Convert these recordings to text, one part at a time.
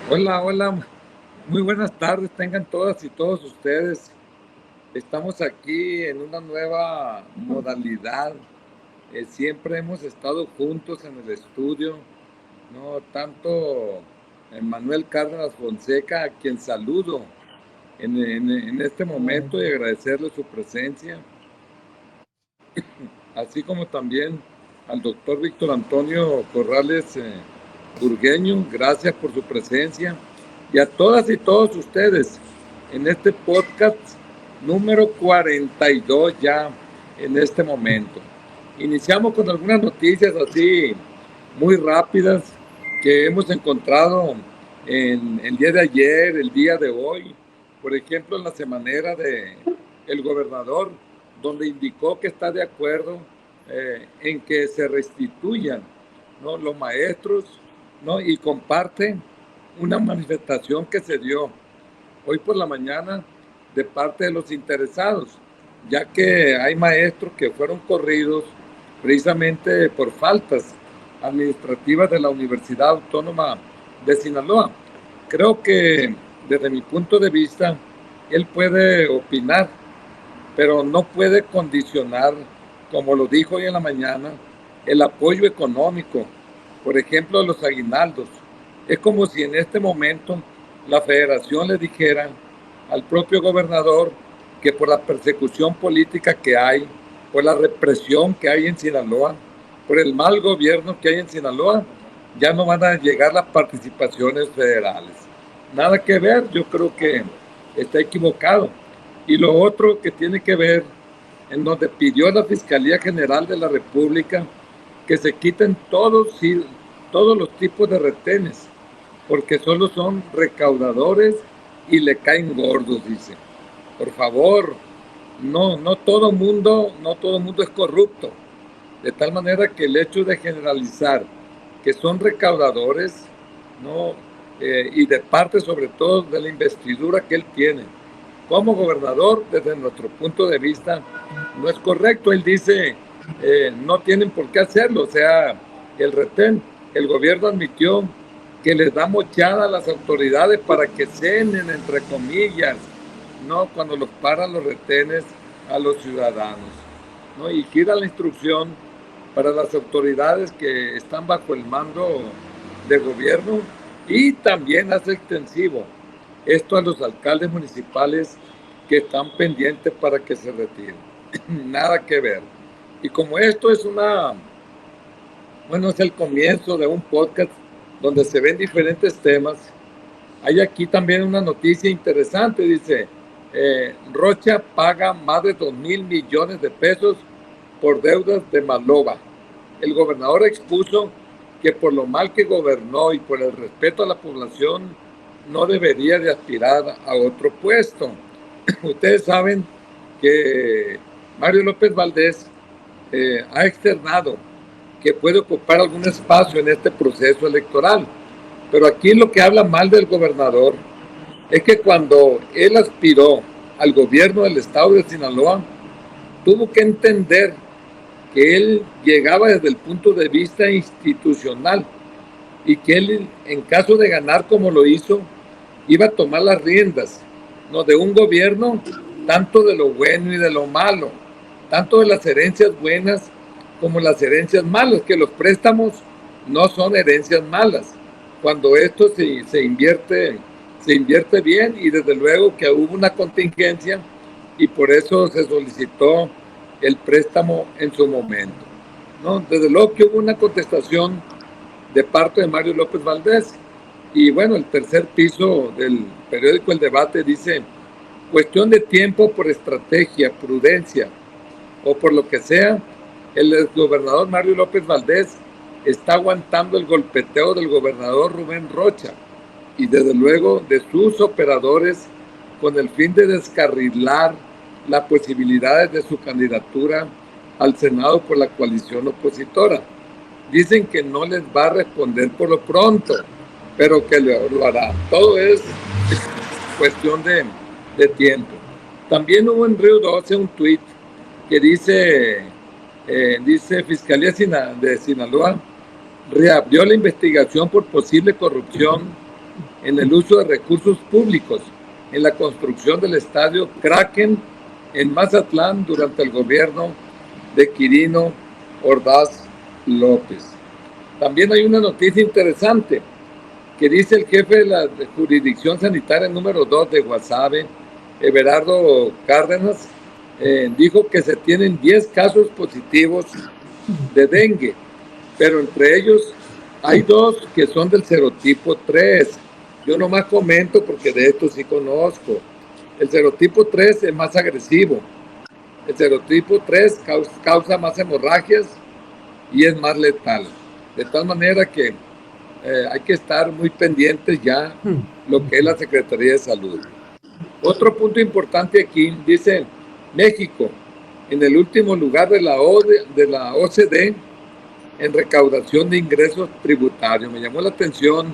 Hola, hola, muy buenas tardes, tengan todas y todos ustedes. Estamos aquí en una nueva modalidad. Siempre hemos estado juntos en el estudio, ¿no? Tanto Manuel Cárdenas Fonseca, a quien saludo en este momento y agradecerle su presencia, así como también al doctor Víctor Antonio Corrales Burgueño, gracias por su presencia, y a todas y todos ustedes en este podcast número 42 ya en este momento. Iniciamos con algunas noticias así muy rápidas que hemos encontrado en el día de ayer, el día de hoy, por ejemplo en la semanera de el gobernador, donde indicó que está de acuerdo en que se restituyan, ¿no?, los maestros, ¿no?, y comparte una manifestación que se dio hoy por la mañana de parte de los interesados, ya que hay maestros que fueron corridos precisamente por faltas administrativas de la Universidad Autónoma de Sinaloa. Creo que desde mi punto de vista, él puede opinar, pero no puede condicionar, como lo dijo hoy en la mañana, el apoyo económico, por ejemplo, a los aguinaldos. Es como si en este momento la federación le dijera al propio gobernador que por la persecución política que hay, por la represión que hay en Sinaloa, por el mal gobierno que hay en Sinaloa, ya no van a llegar las participaciones federales. Nada que ver, yo creo que está equivocado. Y lo otro que tiene que ver, en donde pidió la Fiscalía General de la República que se quiten todos los tipos de retenes, porque solo son recaudadores y le caen gordos, dice. Por favor, no todo mundo es corrupto, de tal manera que el hecho de generalizar que son recaudadores, no, y de parte sobre todo de la investidura que él tiene como gobernador, desde nuestro punto de vista, no es correcto. Él dice, no tienen por qué hacerlo, o sea, el retén, el gobierno admitió que les da mochada a las autoridades para que cenen, entre comillas, no cuando los paran los retenes a los ciudadanos, ¿no? Y gira la instrucción para las autoridades que están bajo el mando de gobierno, y también hace extensivo esto a los alcaldes municipales que están pendientes para que se retiren. Nada que ver. Y como esto es es el comienzo de un podcast donde se ven diferentes temas, hay aquí también una noticia interesante. Dice, Rocha paga más de 2,000 millones de pesos por deudas de Maloba. El gobernador expuso que por lo mal que gobernó y por el respeto a la población, no debería de aspirar a otro puesto. Ustedes saben que Mario López Valdés ha externado que puede ocupar algún espacio en este proceso electoral. Pero aquí lo que habla mal del gobernador es que cuando él aspiró al gobierno del estado de Sinaloa, tuvo que entender que él llegaba desde el punto de vista institucional y que él, en caso de ganar como lo hizo, iba a tomar las riendas, ¿no?, de un gobierno, tanto de lo bueno y de lo malo, tanto de las herencias buenas como las herencias malas, que los préstamos no son herencias malas, cuando esto se invierte bien, y desde luego que hubo una contingencia y por eso se solicitó el préstamo en su momento, ¿no? Desde luego que hubo una contestación de parte de Mario López Valdés. Y bueno, el tercer piso del periódico El Debate dice, cuestión de tiempo por estrategia, prudencia o por lo que sea, el exgobernador Mario López Valdés está aguantando el golpeteo del gobernador Rubén Rocha y desde luego de sus operadores, con el fin de descarrilar las posibilidades de su candidatura al Senado por la coalición opositora. Dicen que no les va a responder por lo pronto, pero que lo hará. Todo es cuestión de tiempo. También hubo en Río 12 un tuit que dice Fiscalía de Sinaloa reabrió la investigación por posible corrupción en el uso de recursos públicos en la construcción del estadio Kraken en Mazatlán durante el gobierno de Quirino Ordaz López. También hay una noticia interesante que dice el jefe de la jurisdicción sanitaria número 2 de Guasave, Everardo Cárdenas, dijo que se tienen 10 casos positivos de dengue, pero entre ellos hay 2 que son del serotipo 3. Yo nomás comento porque de esto sí conozco. El serotipo 3 es más agresivo. El serotipo 3 causa más hemorragias y es más letal. De tal manera que hay que estar muy pendientes ya lo que es la Secretaría de Salud. Otro punto importante aquí, dice México, en el último lugar de la OCDE en recaudación de ingresos tributarios. Me llamó la atención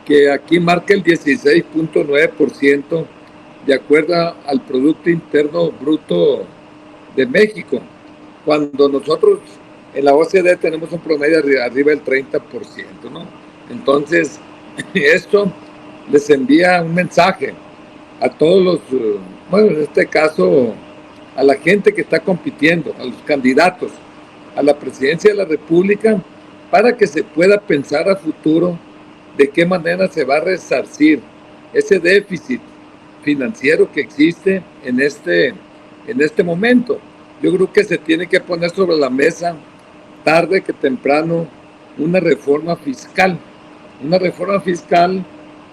que aquí marca el 16.9% de acuerdo al Producto Interno Bruto de México, cuando nosotros en la OCDE tenemos un promedio arriba del 30%, ¿no? Entonces, esto les envía un mensaje a todos los, bueno, en este caso, a la gente que está compitiendo, a los candidatos a la presidencia de la República, para que se pueda pensar a futuro de qué manera se va a resarcir ese déficit financiero que existe en este momento. Yo creo que se tiene que poner sobre la mesa, tarde que temprano, una reforma fiscal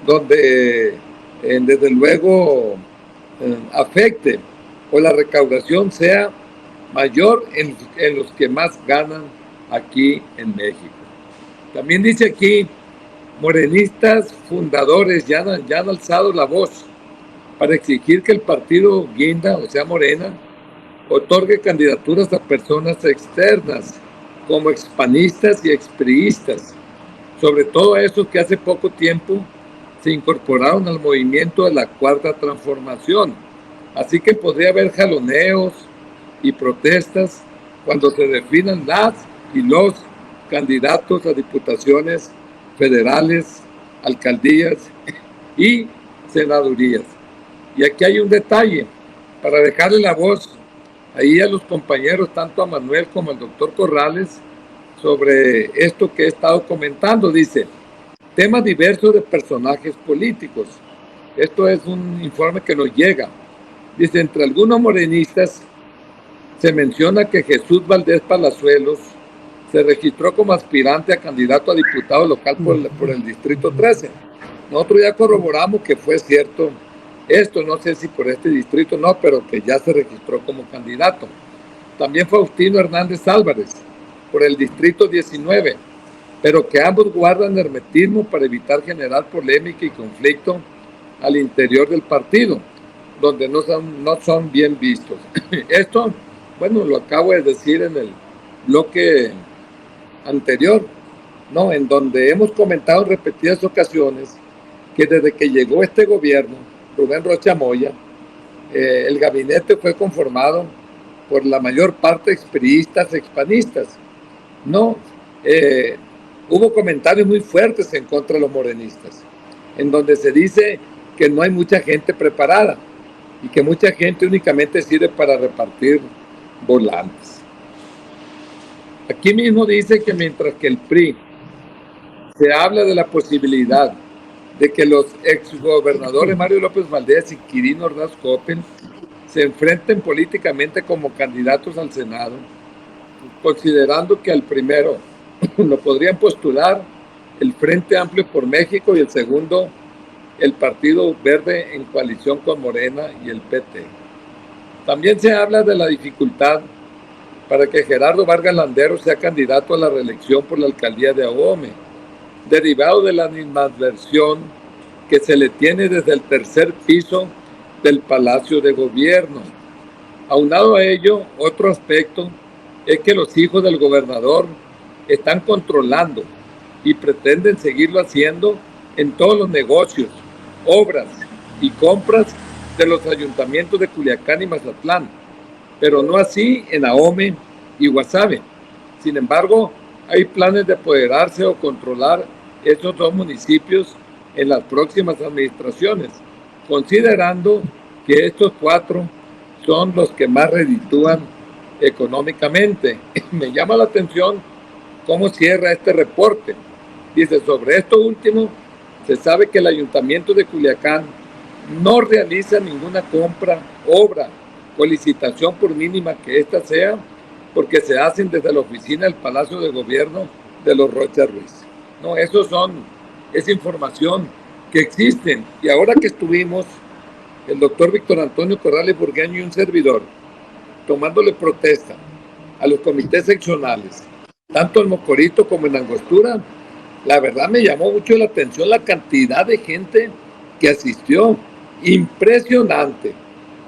donde desde luego afecte o la recaudación sea mayor en los que más ganan aquí en México. También dice aquí, morenistas fundadores ya han alzado la voz para exigir que el partido Guinda, o sea Morena, otorgue candidaturas a personas externas, como expanistas y expriistas, sobre todo a esos que hace poco tiempo se incorporaron al movimiento de la Cuarta Transformación. Así que podría haber jaloneos y protestas cuando se definan las y los candidatos a diputaciones federales, alcaldías y senadurías. Y aquí hay un detalle, para dejarle la voz ahí a los compañeros, tanto a Manuel como al doctor Corrales, sobre esto que he estado comentando. Dice, temas diversos de personajes políticos. Esto es un informe que nos llega. Dice, entre algunos morenistas se menciona que Jesús Valdés Palazuelos se registró como aspirante a candidato a diputado local por el Distrito 13. Nosotros ya corroboramos que fue cierto esto, no sé si por este distrito no, pero que ya se registró como candidato. También Faustino Hernández Álvarez, por el Distrito 19, pero que ambos guardan hermetismo para evitar generar polémica y conflicto al interior del partido, donde no son bien vistos. Esto, bueno, lo acabo de decir en el bloque anterior, ¿no? En donde hemos comentado en repetidas ocasiones que desde que llegó este gobierno, Rubén Rocha Moya, el gabinete fue conformado por la mayor parte expriistas, expanistas, ¿no? Hubo comentarios muy fuertes en contra de los morenistas, en donde se dice que no hay mucha gente preparada y que mucha gente únicamente sirve para repartir volantes. Aquí mismo dice que mientras que el PRI se habla de la posibilidad de que los exgobernadores Mario López Valdés y Quirino Ordaz Coppel se enfrenten políticamente como candidatos al Senado, considerando que al primero lo podrían postular el Frente Amplio por México y el segundo el Partido Verde en coalición con Morena y el PT. También se habla de la dificultad para que Gerardo Vargas Landeros sea candidato a la reelección por la alcaldía de Ahome, derivado de la animadversión que se le tiene desde el tercer piso del Palacio de Gobierno. Aunado a ello, otro aspecto es que los hijos del gobernador están controlando y pretenden seguirlo haciendo en todos los negocios, obras y compras de los ayuntamientos de Culiacán y Mazatlán, pero no así en Ahome y Guasave. Sin embargo, hay planes de apoderarse o controlar estos dos municipios en las próximas administraciones, considerando que estos 4 son los que más reditúan económicamente. Me llama la atención cómo cierra este reporte. Dice, sobre esto último, se sabe que el Ayuntamiento de Culiacán no realiza ninguna compra, obra o licitación, por mínima que ésta sea, porque se hacen desde la oficina del Palacio de Gobierno de los Rocha Ruiz. No, es información que existen. Y ahora que estuvimos, el doctor Víctor Antonio Corrales Burgueño y un servidor, tomándole protesta a los comités seccionales, tanto en Mocorito como en Angostura, la verdad me llamó mucho la atención la cantidad de gente que asistió. Impresionante.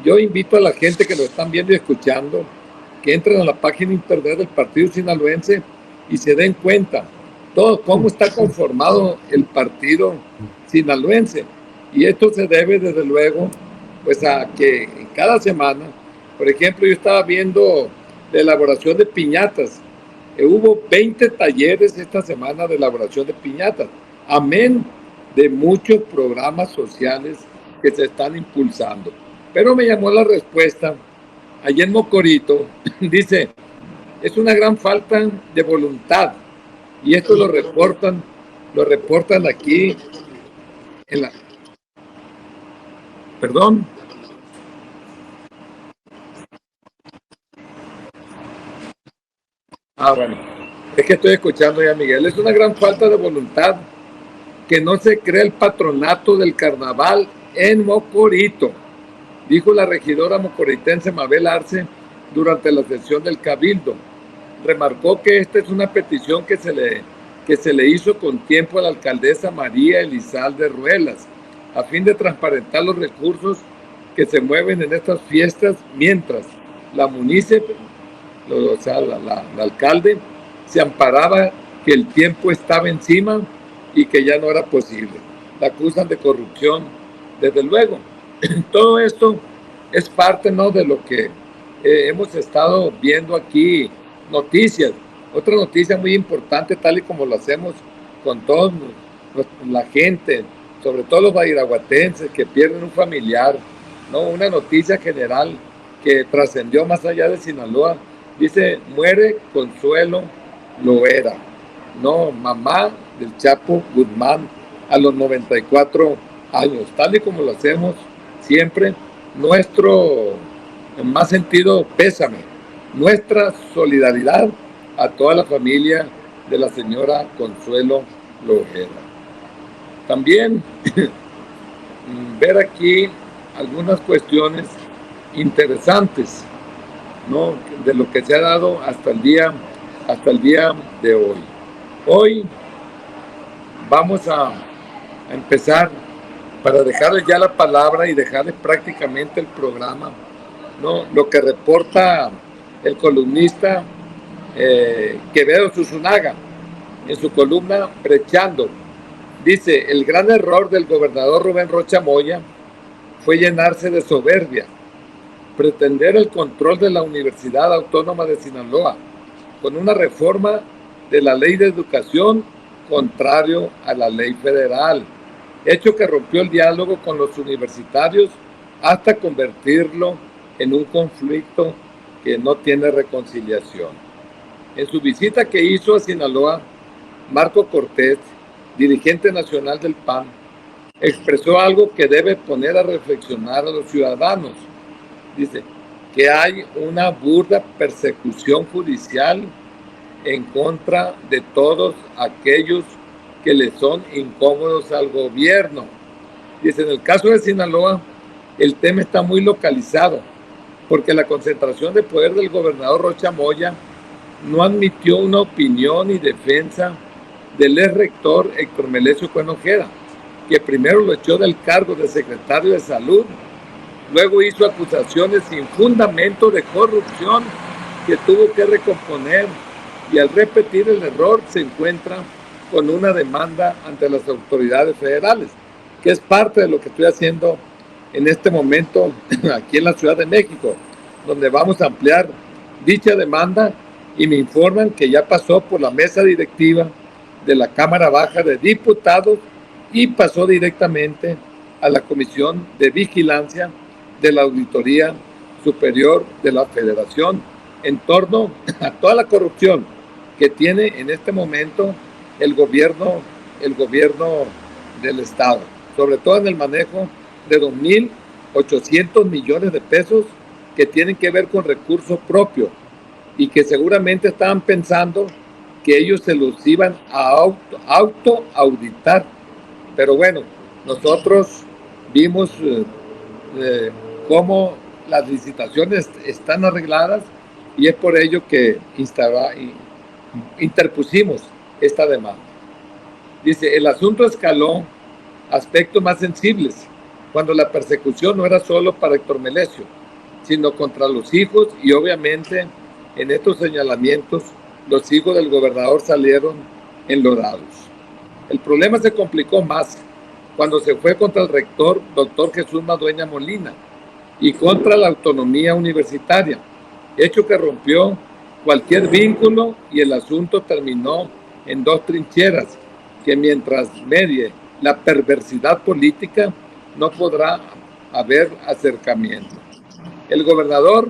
Yo invito a la gente que lo están viendo y escuchando que entren a la página internet del Partido Sinaloense y se den cuenta todo cómo está conformado el Partido Sinaloense. Y esto se debe, desde luego, pues a que cada semana, por ejemplo, yo estaba viendo de elaboración de piñatas. Hubo 20 talleres esta semana de elaboración de piñatas, amén de muchos programas sociales que se están impulsando. Pero me llamó la respuesta, allá en Mocorito, dice, es una gran falta de voluntad, y esto lo reportan aquí en la... Perdón. Bueno, es que estoy escuchando ya, Miguel. Es una gran falta de voluntad que no se cree el patronato del carnaval en Mocorito, dijo la regidora mocoritense Mabel Arce durante la sesión del Cabildo. Remarcó que esta es una petición que se le hizo con tiempo a la alcaldesa María Elizalde Ruelas, a fin de transparentar los recursos que se mueven en estas fiestas, mientras la munícipe, o sea, la alcalde, se amparaba que el tiempo estaba encima y que ya no era posible. La acusan de corrupción, desde luego. Todo esto es parte, ¿no?, de lo que hemos estado viendo aquí, noticias. Otra noticia muy importante, tal y como lo hacemos con toda la gente, sobre todo los badiraguatenses que pierden un familiar, ¿no? Una noticia general que trascendió más allá de Sinaloa. Dice, muere Consuelo Loera, no, mamá del Chapo Guzmán, a los 94 años, tal y como lo hacemos siempre. Nuestro más sentido pésame, nuestra solidaridad a toda la familia de la señora Consuelo Loera. También ver aquí algunas cuestiones interesantes, ¿no?, de lo que se ha dado hasta el día de hoy. Hoy vamos a empezar, para dejarles ya la palabra y dejarles prácticamente el programa, ¿no?, lo que reporta el columnista Quevedo Susunaga en su columna Brechando. Dice, el gran error del gobernador Rubén Rocha Moya fue llenarse de soberbia, pretender el control de la Universidad Autónoma de Sinaloa con una reforma de la ley de educación contrario a la ley federal, hecho que rompió el diálogo con los universitarios hasta convertirlo en un conflicto que no tiene reconciliación. En su visita que hizo a Sinaloa, Marco Cortés, dirigente nacional del PAN, expresó algo que debe poner a reflexionar a los ciudadanos. Dice que hay una burda persecución judicial en contra de todos aquellos que le son incómodos al gobierno. Dice, en el caso de Sinaloa, el tema está muy localizado, porque la concentración de poder del gobernador Rocha Moya no admitió una opinión y defensa del ex rector Héctor Melesio Cuenojeda, que primero lo echó del cargo de secretario de Salud, luego hizo acusaciones sin fundamento de corrupción que tuvo que recomponer, y al repetir el error se encuentra con una demanda ante las autoridades federales, que es parte de lo que estoy haciendo en este momento aquí en la Ciudad de México, donde vamos a ampliar dicha demanda, y me informan que ya pasó por la mesa directiva de la Cámara Baja de Diputados y pasó directamente a la Comisión de Vigilancia de la Auditoría Superior de la Federación en torno a toda la corrupción que tiene en este momento el gobierno del Estado, sobre todo en el manejo de 2.800 millones de pesos que tienen que ver con recursos propios y que seguramente estaban pensando que ellos se los iban a auto-auditar. Pero bueno, nosotros vimos cómo las licitaciones están arregladas y es por ello que interpusimos esta demanda. Dice, el asunto escaló a aspectos más sensibles, cuando la persecución no era solo para Héctor Melesio, sino contra los hijos y obviamente en estos señalamientos los hijos del gobernador salieron enlodados. El problema se complicó más cuando se fue contra el rector, doctor Jesús Madueña Molina, y contra la autonomía universitaria, hecho que rompió cualquier vínculo y el asunto terminó en dos trincheras, que mientras medie la perversidad política no podrá haber acercamiento. El gobernador,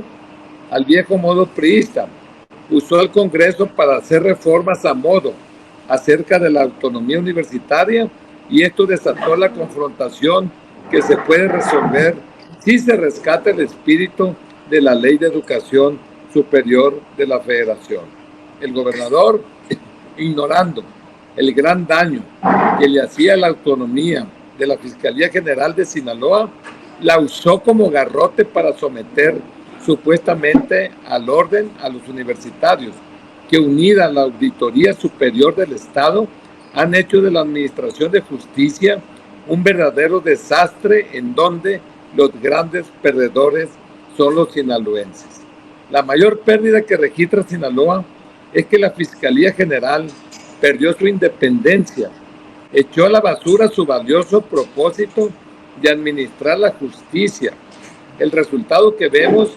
al viejo modo priista, usó el Congreso para hacer reformas a modo acerca de la autonomía universitaria y esto desató la confrontación que se puede resolver si se rescata el espíritu de la Ley de Educación Superior de la Federación. El gobernador, ignorando el gran daño que le hacía la autonomía de la Fiscalía General de Sinaloa, la usó como garrote para someter supuestamente al orden a los universitarios, que unida a la Auditoría Superior del Estado, han hecho de la Administración de Justicia un verdadero desastre en donde los grandes perdedores son los sinaloenses. La mayor pérdida que registra Sinaloa es que la Fiscalía General perdió su independencia, echó a la basura su valioso propósito de administrar la justicia. El resultado que vemos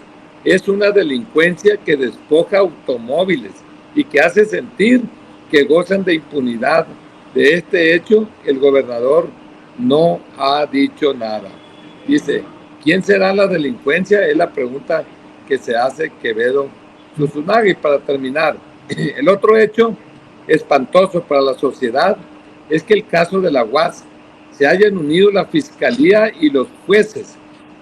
es una delincuencia que despoja automóviles y que hace sentir que gozan de impunidad. De este hecho, el gobernador no ha dicho nada. Dice, ¿quién será la delincuencia? Es la pregunta que se hace Quevedo Zuzunagui. Y para terminar, el otro hecho espantoso para la sociedad es que el caso de la UAS se hayan unido la Fiscalía y los jueces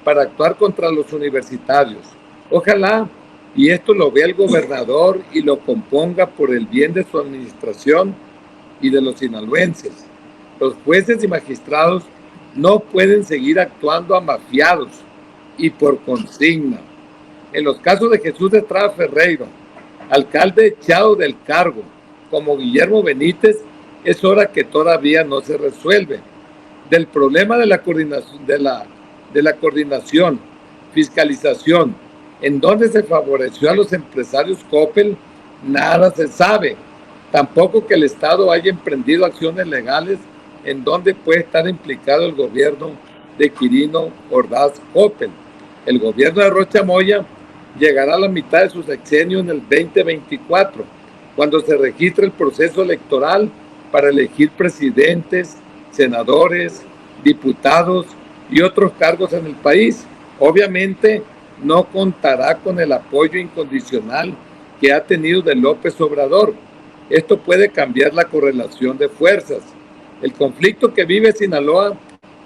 para actuar contra los universitarios. Ojalá y esto lo vea el gobernador y lo componga por el bien de su administración y de los sinaloenses. Los jueces y magistrados no pueden seguir actuando amafiados y por consigna. En los casos de Jesús Estrada Ferreiro, alcalde echado del cargo, como Guillermo Benítez, es hora que todavía no se resuelve. Del problema de la coordinación, fiscalización, en donde se favoreció a los empresarios Coppel, nada se sabe. Tampoco que el Estado haya emprendido acciones legales en donde puede estar implicado el gobierno de Quirino Ordaz Coppel. El gobierno de Rocha Moya llegará a la mitad de su sexenio en el 2024, cuando se registre el proceso electoral para elegir presidentes, senadores, diputados y otros cargos en el país. Obviamente no contará con el apoyo incondicional que ha tenido de López Obrador. Esto puede cambiar la correlación de fuerzas. El conflicto que vive Sinaloa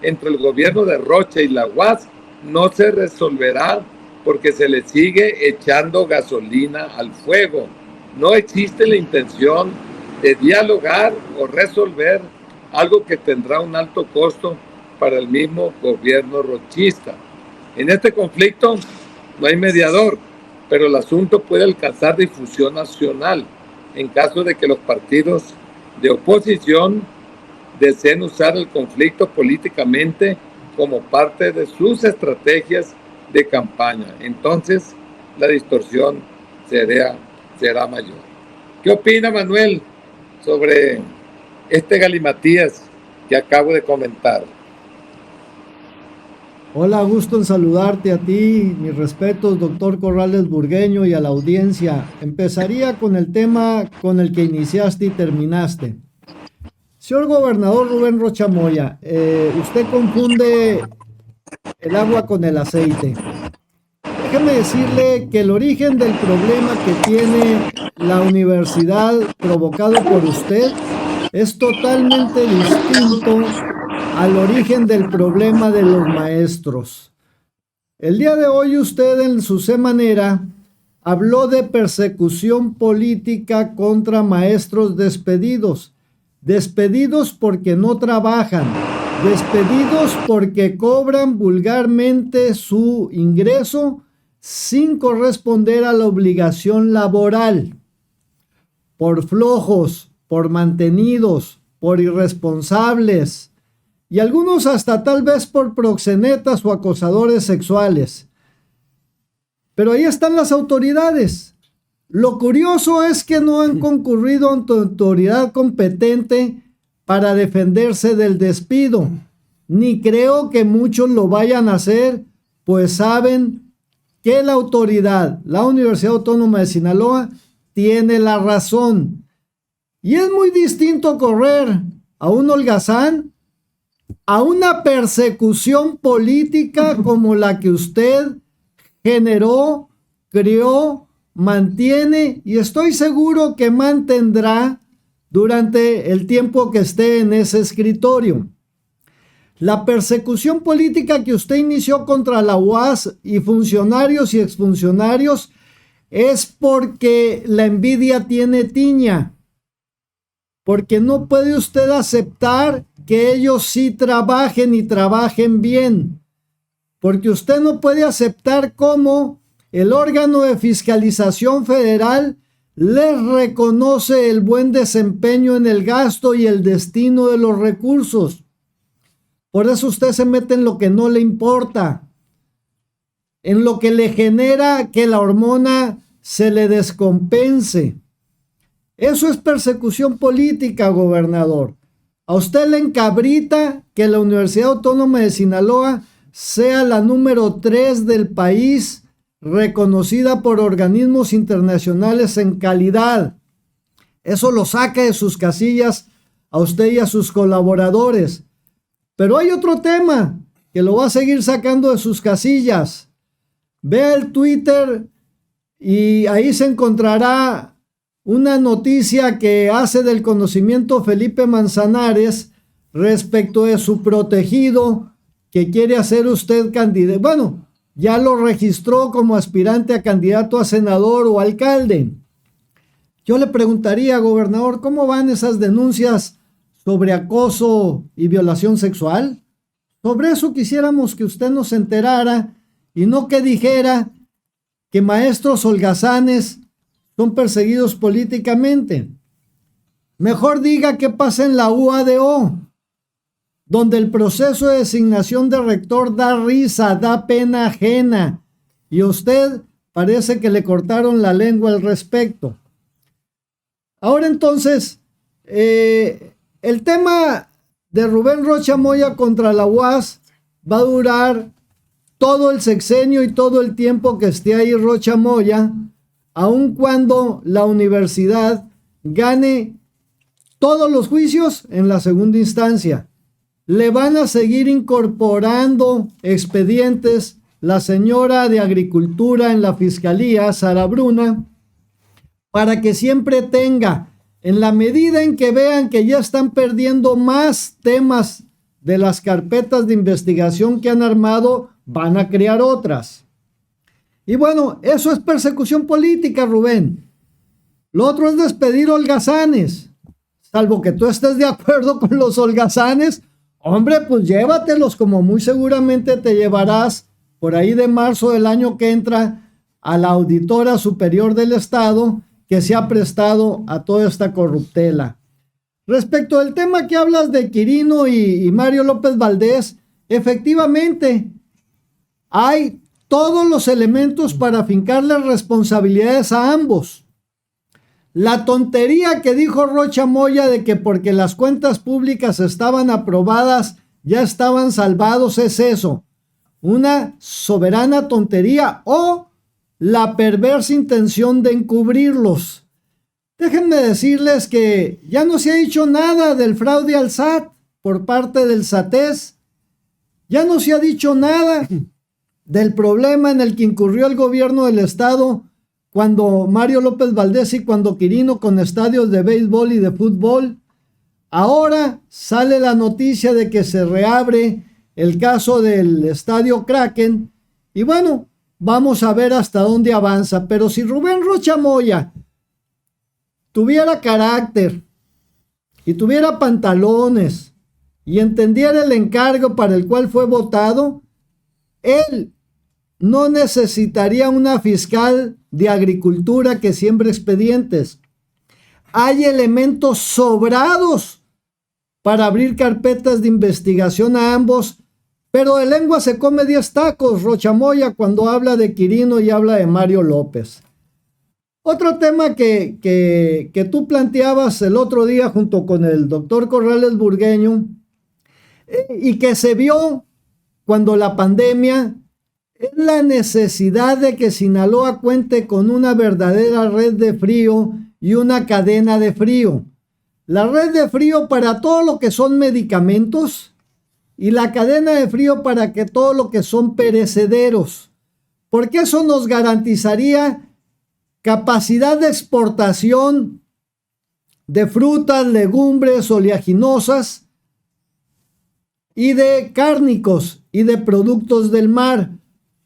entre el gobierno de Rocha y la UAS no se resolverá porque se le sigue echando gasolina al fuego. No existe la intención de dialogar o resolver algo que tendrá un alto costo para el mismo gobierno rochista. En este conflicto no hay mediador, pero el asunto puede alcanzar difusión nacional en caso de que los partidos de oposición deseen usar el conflicto políticamente como parte de sus estrategias de campaña. Entonces, la distorsión será mayor. ¿Qué opina Manuel sobre este galimatías que acabo de comentar? Hola, gusto en saludarte a ti, mis respetos, doctor Corrales Burgueño, y a la audiencia. Empezaría con el tema con el que iniciaste y terminaste. Señor gobernador Rubén Rocha Moya, usted confunde el agua con el aceite. Déjeme decirle que el origen del problema que tiene la universidad provocado por usted es totalmente distinto al origen del problema de los maestros. El día de hoy usted en su semanera habló de persecución política contra maestros despedidos. Despedidos porque no trabajan. Despedidos porque cobran vulgarmente su ingreso sin corresponder a la obligación laboral. Por flojos, por mantenidos, por irresponsables y algunos hasta tal vez por proxenetas o acosadores sexuales. Pero ahí están las autoridades. Lo curioso es que no han concurrido ante autoridad competente para defenderse del despido. Ni creo que muchos lo vayan a hacer, pues saben que la autoridad, la Universidad Autónoma de Sinaloa, tiene la razón. Y es muy distinto correr a un holgazán a una persecución política como la que usted generó, creó, mantiene y estoy seguro que mantendrá durante el tiempo que esté en ese escritorio. La persecución política que usted inició contra la UAS y funcionarios y exfuncionarios es porque la envidia tiene tiña, porque no puede usted aceptar que ellos sí trabajen y trabajen bien, porque usted no puede aceptar cómo el órgano de fiscalización federal les reconoce el buen desempeño en el gasto y el destino de los recursos. Por eso usted se mete en lo que no le importa, en lo que le genera que la hormona se le descompense. Eso es persecución política, gobernador. A usted le encabrita que la Universidad Autónoma de Sinaloa sea la número 3 del país, reconocida por organismos internacionales en calidad. Eso lo saca de sus casillas a usted y a sus colaboradores. Pero hay otro tema que lo va a seguir sacando de sus casillas. Vea el Twitter y ahí se encontrará una noticia que hace del conocimiento Felipe Manzanares respecto de su protegido que quiere hacer usted candidato. Bueno, ya lo registró como aspirante a candidato a senador o alcalde. Yo le preguntaría, gobernador, ¿cómo van esas denuncias sobre acoso y violación sexual? Sobre eso quisiéramos que usted nos enterara y no que dijera que maestros holgazanes son perseguidos políticamente. Mejor diga qué pasa en la UADO, donde el proceso de designación de rector da risa, da pena ajena, y a usted parece que le cortaron la lengua al respecto. Ahora entonces, el tema de Rubén Rocha Moya contra la UAS va a durar todo el sexenio y todo el tiempo que esté ahí Rocha Moya, aun cuando la universidad gane todos los juicios en la segunda instancia. Le van a seguir incorporando expedientes la señora de Agricultura en la Fiscalía, Sara Bruna, para que siempre tenga, en la medida en que vean que ya están perdiendo más temas de las carpetas de investigación que han armado, van a crear otras. Y bueno, eso es persecución política, Rubén. Lo otro es despedir holgazanes. Salvo que tú estés de acuerdo con los holgazanes, hombre, pues llévatelos, como muy seguramente te llevarás por ahí de marzo del año que entra a la Auditora Superior del Estado que se ha prestado a toda esta corruptela. Respecto al tema que hablas de Quirino y Mario López Valdés, efectivamente hay todos los elementos para afincarle responsabilidades a ambos. La tontería que dijo Rocha Moya de que porque las cuentas públicas estaban aprobadas ya estaban salvados es eso, una soberana tontería o la perversa intención de encubrirlos. Déjenme decirles que ya no se ha dicho nada del fraude al SAT por parte del SATES. Ya no se ha dicho nada del problema en el que incurrió el gobierno del estado cuando Mario López Valdés y cuando Quirino con estadios de béisbol y de fútbol. Ahora sale la noticia de que se reabre el caso del estadio Kraken y bueno, vamos a ver hasta dónde avanza. Pero si Rubén Rocha Moya tuviera carácter y tuviera pantalones y entendiera el encargo para el cual fue votado, él no necesitaría una fiscal de agricultura que siembre expedientes. Hay elementos sobrados para abrir carpetas de investigación a ambos, pero de lengua se come 10 tacos Rocha Moya cuando habla de Quirino y habla de Mario López. Otro tema que tú planteabas el otro día junto con el doctor Corrales Burgueño y que se vio cuando la pandemia es la necesidad de que Sinaloa cuente con una verdadera red de frío y una cadena de frío. La red de frío para todo lo que son medicamentos y la cadena de frío para que todo lo que son perecederos, porque eso nos garantizaría capacidad de exportación de frutas, legumbres, oleaginosas y de cárnicos y de productos del mar.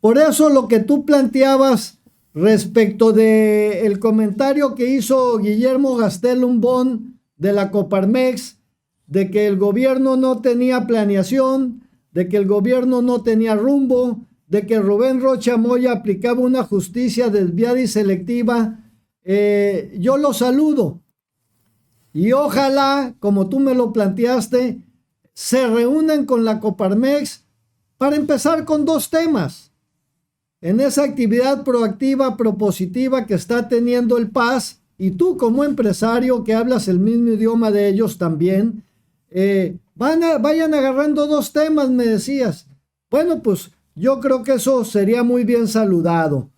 Por eso lo que tú planteabas respecto de el comentario que hizo Guillermo Gastelum Bon de la Coparmex, de que el gobierno no tenía planeación, de que el gobierno no tenía rumbo, de que Rubén Rocha Moya aplicaba una justicia desviada y selectiva, yo lo saludo. Y ojalá, como tú me lo planteaste, se reúnan con la Coparmex para empezar con 2 temas. En esa actividad proactiva, propositiva que está teniendo el PAS, y tú como empresario que hablas el mismo idioma de ellos también, vayan agarrando 2 temas, me decías. Bueno, pues yo creo que eso sería muy bien saludado.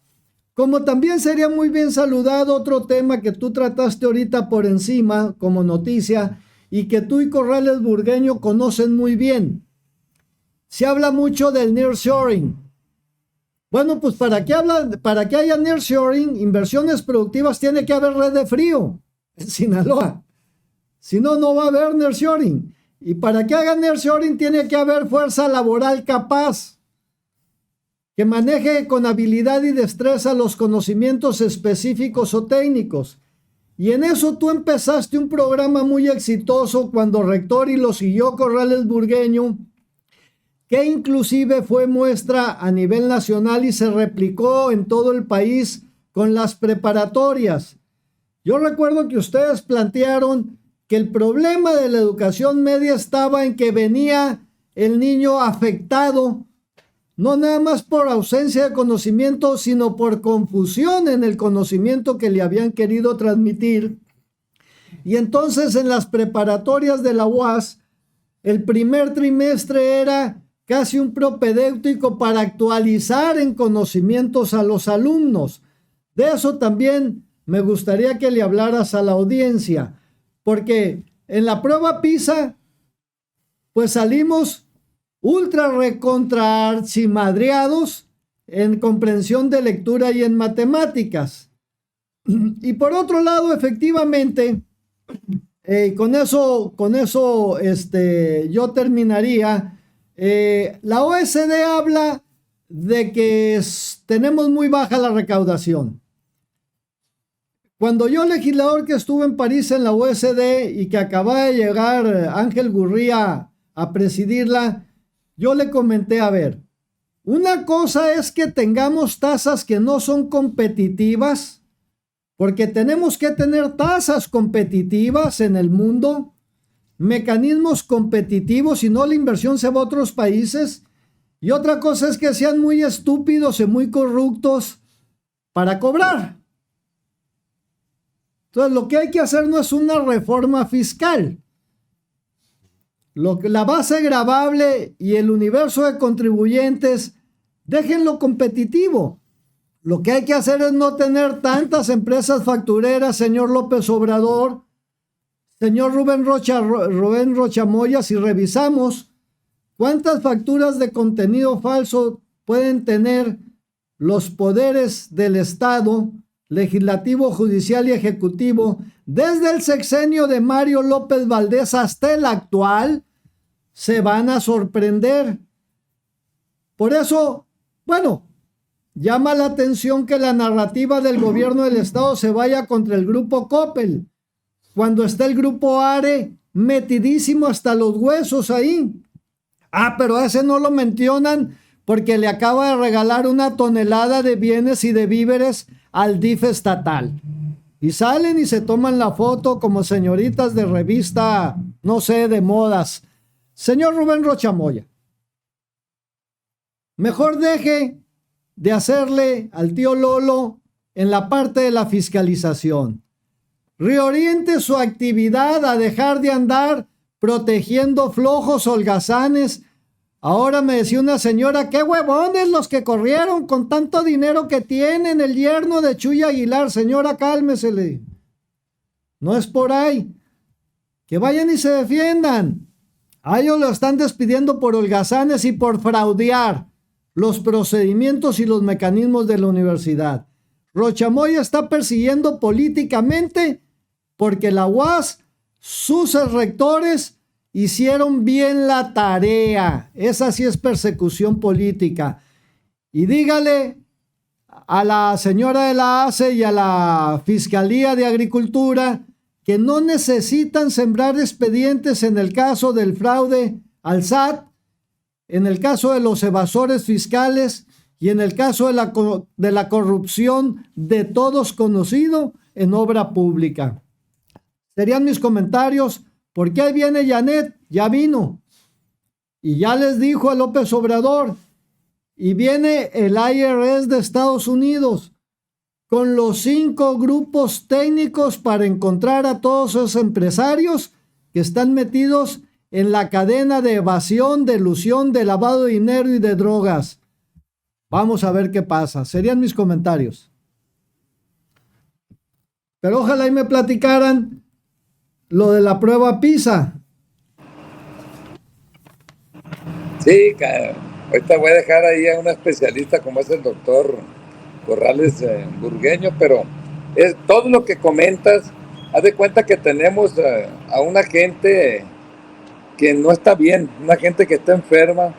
Como también sería muy bien saludado otro tema que tú trataste ahorita por encima como noticia y que tú y Corrales Burgueño conocen muy bien. Se habla mucho del nearshoring. Bueno, pues para que haya nearshoring, inversiones productivas, tiene que haber red de frío en Sinaloa. Si no, no va a haber nearshoring. Y para que haga nearshoring, tiene que haber fuerza laboral capaz, que maneje con habilidad y destreza los conocimientos específicos o técnicos. Y en eso tú empezaste un programa muy exitoso cuando rector y lo siguió Corrales Burgueño, que inclusive fue muestra a nivel nacional y se replicó en todo el país con las preparatorias. Yo recuerdo que ustedes plantearon que el problema de la educación media estaba en que venía el niño afectado, no nada más por ausencia de conocimiento, sino por confusión en el conocimiento que le habían querido transmitir. Y entonces en las preparatorias de la UAS, el primer trimestre era casi un propedéutico para actualizar en conocimientos a los alumnos. De eso también me gustaría que le hablaras a la audiencia, porque en la prueba PISA, pues salimos ultra recontra archimadreados en comprensión de lectura y en matemáticas. Y por otro lado, efectivamente, con eso yo terminaría. La OECD habla de que tenemos muy baja la recaudación. Cuando yo, legislador que estuve en París en la OECD y que acaba de llegar Ángel Gurría a presidirla, yo le comenté, a ver, una cosa es que tengamos tasas que no son competitivas, porque tenemos que tener tasas competitivas en el mundo, mecanismos competitivos, si no la inversión se va a otros países. Y otra cosa es que sean muy estúpidos y muy corruptos para cobrar. Entonces lo que hay que hacer no es una reforma fiscal. La base gravable y el universo de contribuyentes, déjenlo competitivo. Lo que hay que hacer es no tener tantas empresas factureras, señor López Obrador. Señor Rubén Rocha Moya, si revisamos cuántas facturas de contenido falso pueden tener los poderes del Estado, legislativo, judicial y ejecutivo, desde el sexenio de Mario López Valdés hasta el actual, se van a sorprender. Por eso, bueno, llama la atención que la narrativa del gobierno del Estado se vaya contra el grupo Coppel, cuando está el grupo ARE metidísimo hasta los huesos ahí. Pero a ese no lo mencionan porque le acaba de regalar 1 tonelada de bienes y de víveres al DIF estatal. Y salen y se toman la foto como señoritas de revista, no sé, de modas. Señor Rubén Rocha Moya, mejor deje de hacerle al tío Lolo en la parte de la fiscalización. Reoriente su actividad a dejar de andar protegiendo flojos holgazanes. Ahora me decía una señora, qué huevones los que corrieron con tanto dinero que tienen, el yerno de Chuy Aguilar. Señora, cálmesele. No es por ahí. Que vayan y se defiendan. A ellos lo están despidiendo por holgazanes y por fraudear los procedimientos y los mecanismos de la universidad. Rocha Moya está persiguiendo políticamente porque la UAS, sus rectores, hicieron bien la tarea. Esa sí es persecución política. Y dígale a la señora de la ACE y a la Fiscalía de Agricultura que no necesitan sembrar expedientes en el caso del fraude al SAT, en el caso de los evasores fiscales y en el caso de la corrupción de todos conocido en obra pública. Serían mis comentarios, porque ahí viene Janet, ya vino, y ya les dijo a López Obrador, y viene el IRS de Estados Unidos con los 5 grupos técnicos para encontrar a todos esos empresarios que están metidos en la cadena de evasión, de elusión, de lavado de dinero y de drogas. Vamos a ver qué pasa. Serían mis comentarios. Pero ojalá y me platicaran lo de la prueba PISA. Sí, ahorita voy a dejar ahí a un especialista como es el doctor Corrales Burgueño, pero es todo lo que comentas. Haz de cuenta que tenemos a una gente que no está bien, una gente que está enferma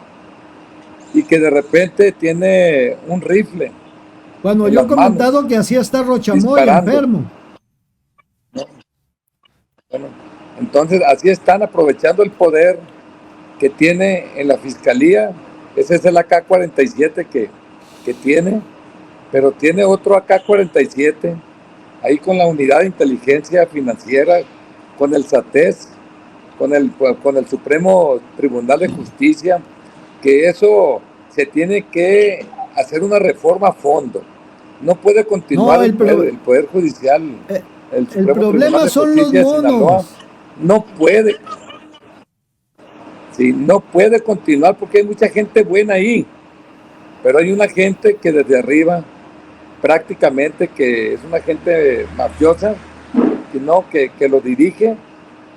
y que de repente tiene un rifle. Bueno, yo he comentado que así está Rocha Moya, enfermo. Bueno, entonces así están aprovechando el poder que tiene en la fiscalía. Ese es el AK-47 que tiene, pero tiene otro AK-47 ahí con la Unidad de Inteligencia Financiera, con el SATES, con el Supremo Tribunal de Justicia, que eso se tiene que hacer una reforma a fondo. No puede continuar el Poder Judicial. El problema son los monos. No puede. Sí, no puede continuar porque hay mucha gente buena ahí, pero hay una gente que desde arriba prácticamente que es una gente mafiosa que lo dirige,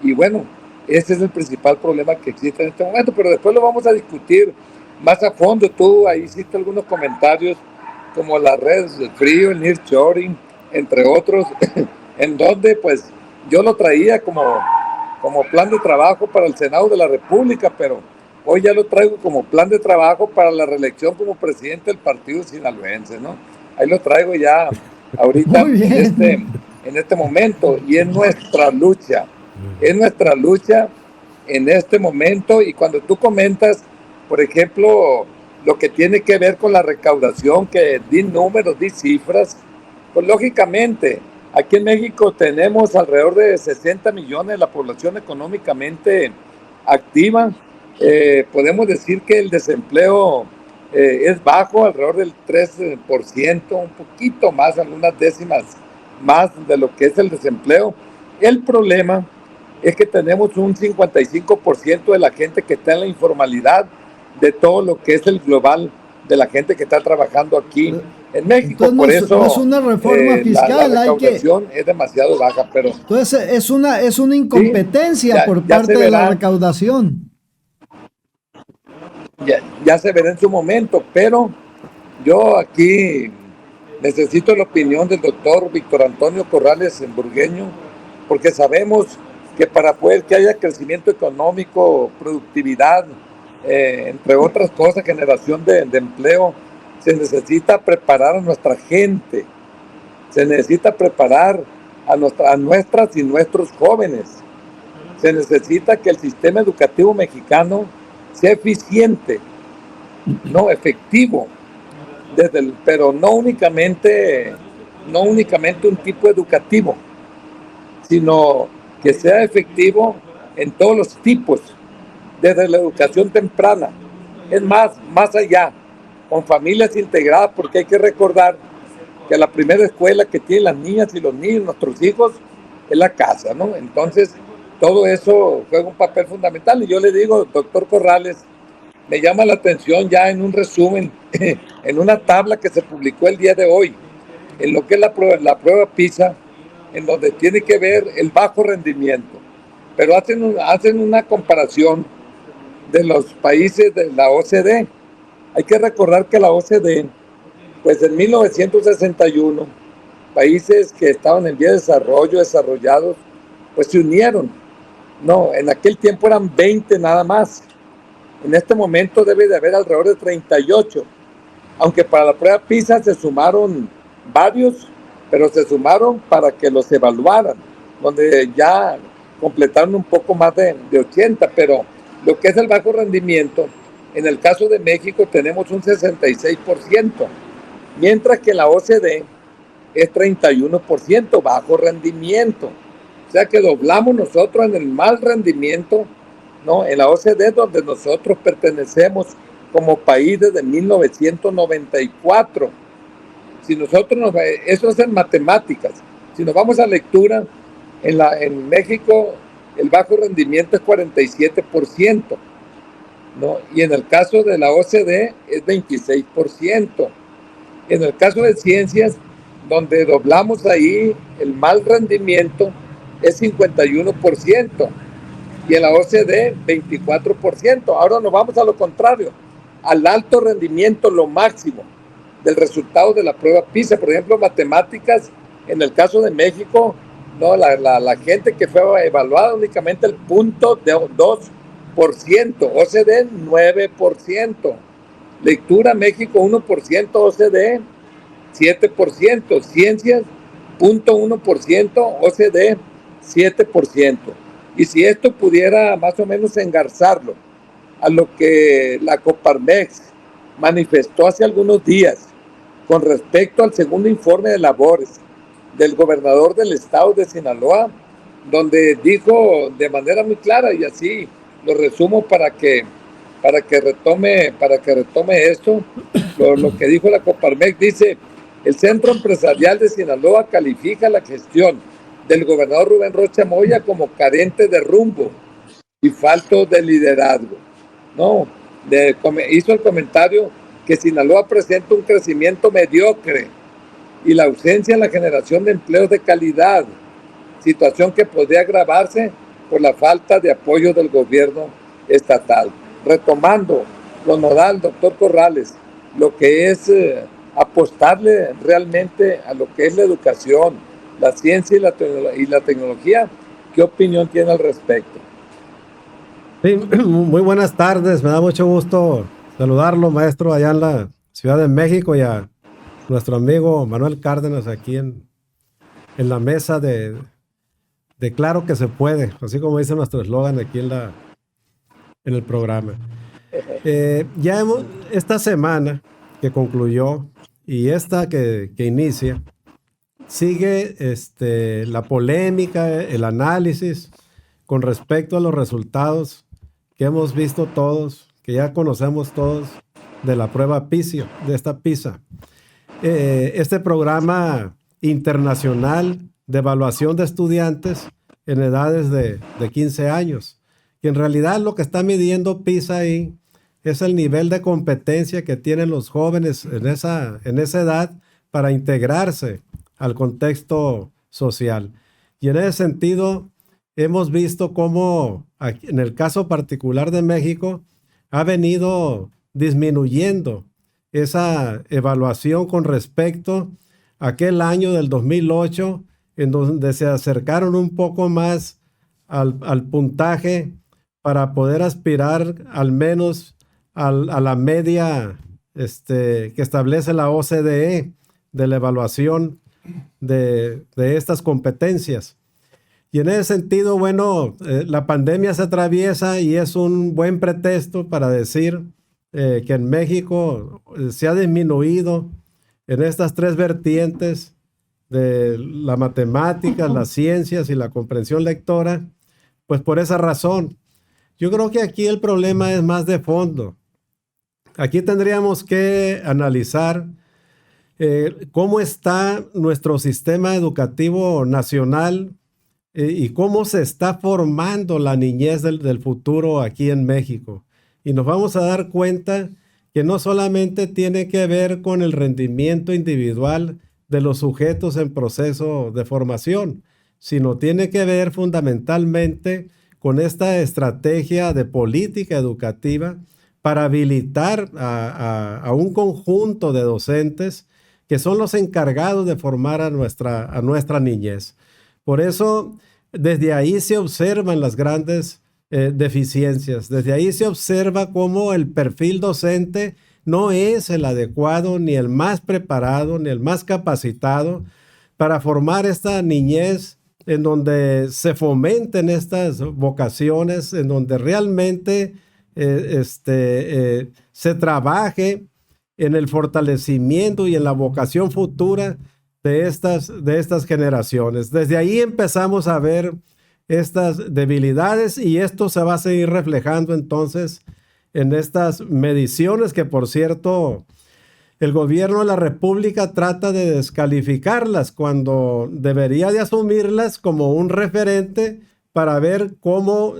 y bueno, ese es el principal problema que existe en este momento, pero después lo vamos a discutir más a fondo. Tú ahí hiciste algunos comentarios como las redes del frío, el nearshoring, entre otros, en donde pues yo lo traía como plan de trabajo para el Senado de la República, pero hoy ya lo traigo como plan de trabajo para la reelección como presidente del partido sinaloense, ¿no? Ahí lo traigo ya ahorita en este momento, y es nuestra lucha en este momento. Y cuando tú comentas, por ejemplo, lo que tiene que ver con la recaudación, que di números, di cifras, pues lógicamente aquí en México tenemos alrededor de 60 millones de la población económicamente activa. Podemos decir que el desempleo es bajo, alrededor del 3%, un poquito más, algunas décimas más de lo que es el desempleo. El problema es que tenemos un 55% de la gente que está en la informalidad, de todo lo que es el global de la gente que está trabajando aquí en México. Entonces Por no eso es una reforma fiscal, la recaudación es demasiado baja, pero entonces es una sí, incompetencia por ya se parte de la verá, recaudación. ya se verá en su momento, pero yo aquí necesito la opinión del doctor Víctor Antonio Corrales en Burgueño, porque sabemos que para poder que haya crecimiento económico, productividad, entre otras cosas, generación de empleo, se necesita preparar a nuestra gente, se necesita preparar a nuestras y nuestros jóvenes, se necesita que el sistema educativo mexicano sea eficiente, no efectivo, pero no únicamente un tipo educativo, sino que sea efectivo en todos los tipos, desde la educación temprana, es más allá, con familias integradas, porque hay que recordar que la primera escuela que tienen las niñas y los niños, nuestros hijos, es la casa, ¿no? Entonces, todo eso juega un papel fundamental. Y yo le digo, doctor Corrales, me llama la atención ya en un resumen, en una tabla que se publicó el día de hoy, en lo que es la prueba PISA, en donde tiene que ver el bajo rendimiento. Pero hacen una comparación de los países de la OCDE. Hay que recordar que la OCDE, pues en 1961, países que estaban en vía de desarrollo, desarrollados, pues se unieron. No, en aquel tiempo eran 20 nada más. En este momento debe de haber alrededor de 38, aunque para la prueba PISA se sumaron varios, pero se sumaron para que los evaluaran, donde ya completaron un poco más de 80, pero lo que es el bajo rendimiento, en el caso de México tenemos un 66%, mientras que la OCDE es 31% bajo rendimiento. O sea que doblamos nosotros en el mal rendimiento, ¿no? En la OCDE, donde nosotros pertenecemos como país desde 1994. Si nosotros eso es en matemáticas. Si nos vamos a lectura, en México el bajo rendimiento es 47%, ¿no? Y en el caso de la OCDE es 26%. En el caso de ciencias, donde doblamos ahí el mal rendimiento, es 51%, y en la OCDE 24%. Ahora nos vamos a lo contrario, al alto rendimiento, lo máximo del resultado de la prueba PISA. Por ejemplo, matemáticas, en el caso de México, no, la gente que fue evaluada únicamente el 0.2%, OCDE 9%, lectura México 1%, OCDE 7%, ciencias 0.1%, OCDE 7%. Y si esto pudiera más o menos engarzarlo a lo que la Coparmex manifestó hace algunos días con respecto al segundo informe de labores del gobernador del estado de Sinaloa, donde dijo de manera muy clara, y así lo resumo para que retome esto, lo que dijo la Coparmex. Dice: el Centro Empresarial de Sinaloa califica la gestión del gobernador Rubén Rocha Moya como carente de rumbo y falto de liderazgo. No, hizo el comentario que Sinaloa presenta un crecimiento mediocre y la ausencia en la generación de empleos de calidad, situación que podría agravarse por la falta de apoyo del gobierno estatal. Retomando lo nodal, doctor Corrales, lo que es apostarle realmente a lo que es la educación, la ciencia y la tecnología, ¿qué opinión tiene al respecto? Sí, muy buenas tardes, me da mucho gusto saludarlo, maestro, allá en la Ciudad de México, y a nuestro amigo Manuel Cárdenas aquí en la mesa de Claro que se puede, así como dice nuestro eslogan aquí en el programa. Esta semana que concluyó y esta que inicia, sigue la polémica, el análisis con respecto a los resultados que hemos visto todos, que ya conocemos todos, de la prueba PISA, de esta PISA. Este programa internacional de evaluación de estudiantes en edades de 15 años, que en realidad lo que está midiendo PISA ahí es el nivel de competencia que tienen los jóvenes en esa edad para integrarse al contexto social. Y en ese sentido, hemos visto cómo, en el caso particular de México, ha venido disminuyendo esa evaluación con respecto a aquel año del 2008, en donde se acercaron un poco más al puntaje para poder aspirar al menos a la media que establece la OCDE de la evaluación de estas competencias. Y en ese sentido, bueno, la pandemia se atraviesa y es un buen pretexto para decir que en México se ha disminuido en estas tres vertientes de la matemática, las ciencias y la comprensión lectora, pues por esa razón. Yo creo que aquí el problema es más de fondo. Aquí tendríamos que analizar cómo está nuestro sistema educativo nacional y cómo se está formando la niñez del futuro aquí en México. Y nos vamos a dar cuenta que no solamente tiene que ver con el rendimiento individual de los sujetos en proceso de formación, sino tiene que ver fundamentalmente con esta estrategia de política educativa para habilitar a un conjunto de docentes que son los encargados de formar a nuestra niñez. Por eso, desde ahí se observan las grandes deficiencias. Desde ahí se observa cómo el perfil docente no es el adecuado, ni el más preparado, ni el más capacitado para formar esta niñez en donde se fomenten estas vocaciones, en donde realmente se trabaje en el fortalecimiento y en la vocación futura de estas generaciones. Desde ahí empezamos a ver estas debilidades y esto se va a seguir reflejando entonces en estas mediciones que, por cierto, el gobierno de la República trata de descalificarlas cuando debería de asumirlas como un referente para ver cómo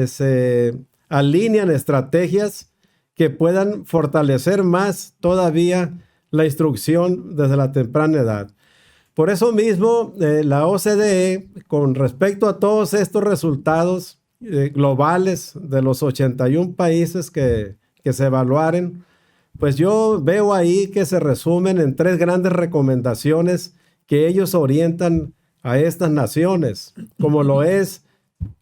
se alinean estrategias que puedan fortalecer más todavía la instrucción desde la temprana edad. Por eso mismo, la OCDE, con respecto a todos estos resultados globales de los 81 países que se evaluaron, pues yo veo ahí que se resumen en tres grandes recomendaciones que ellos orientan a estas naciones, como lo es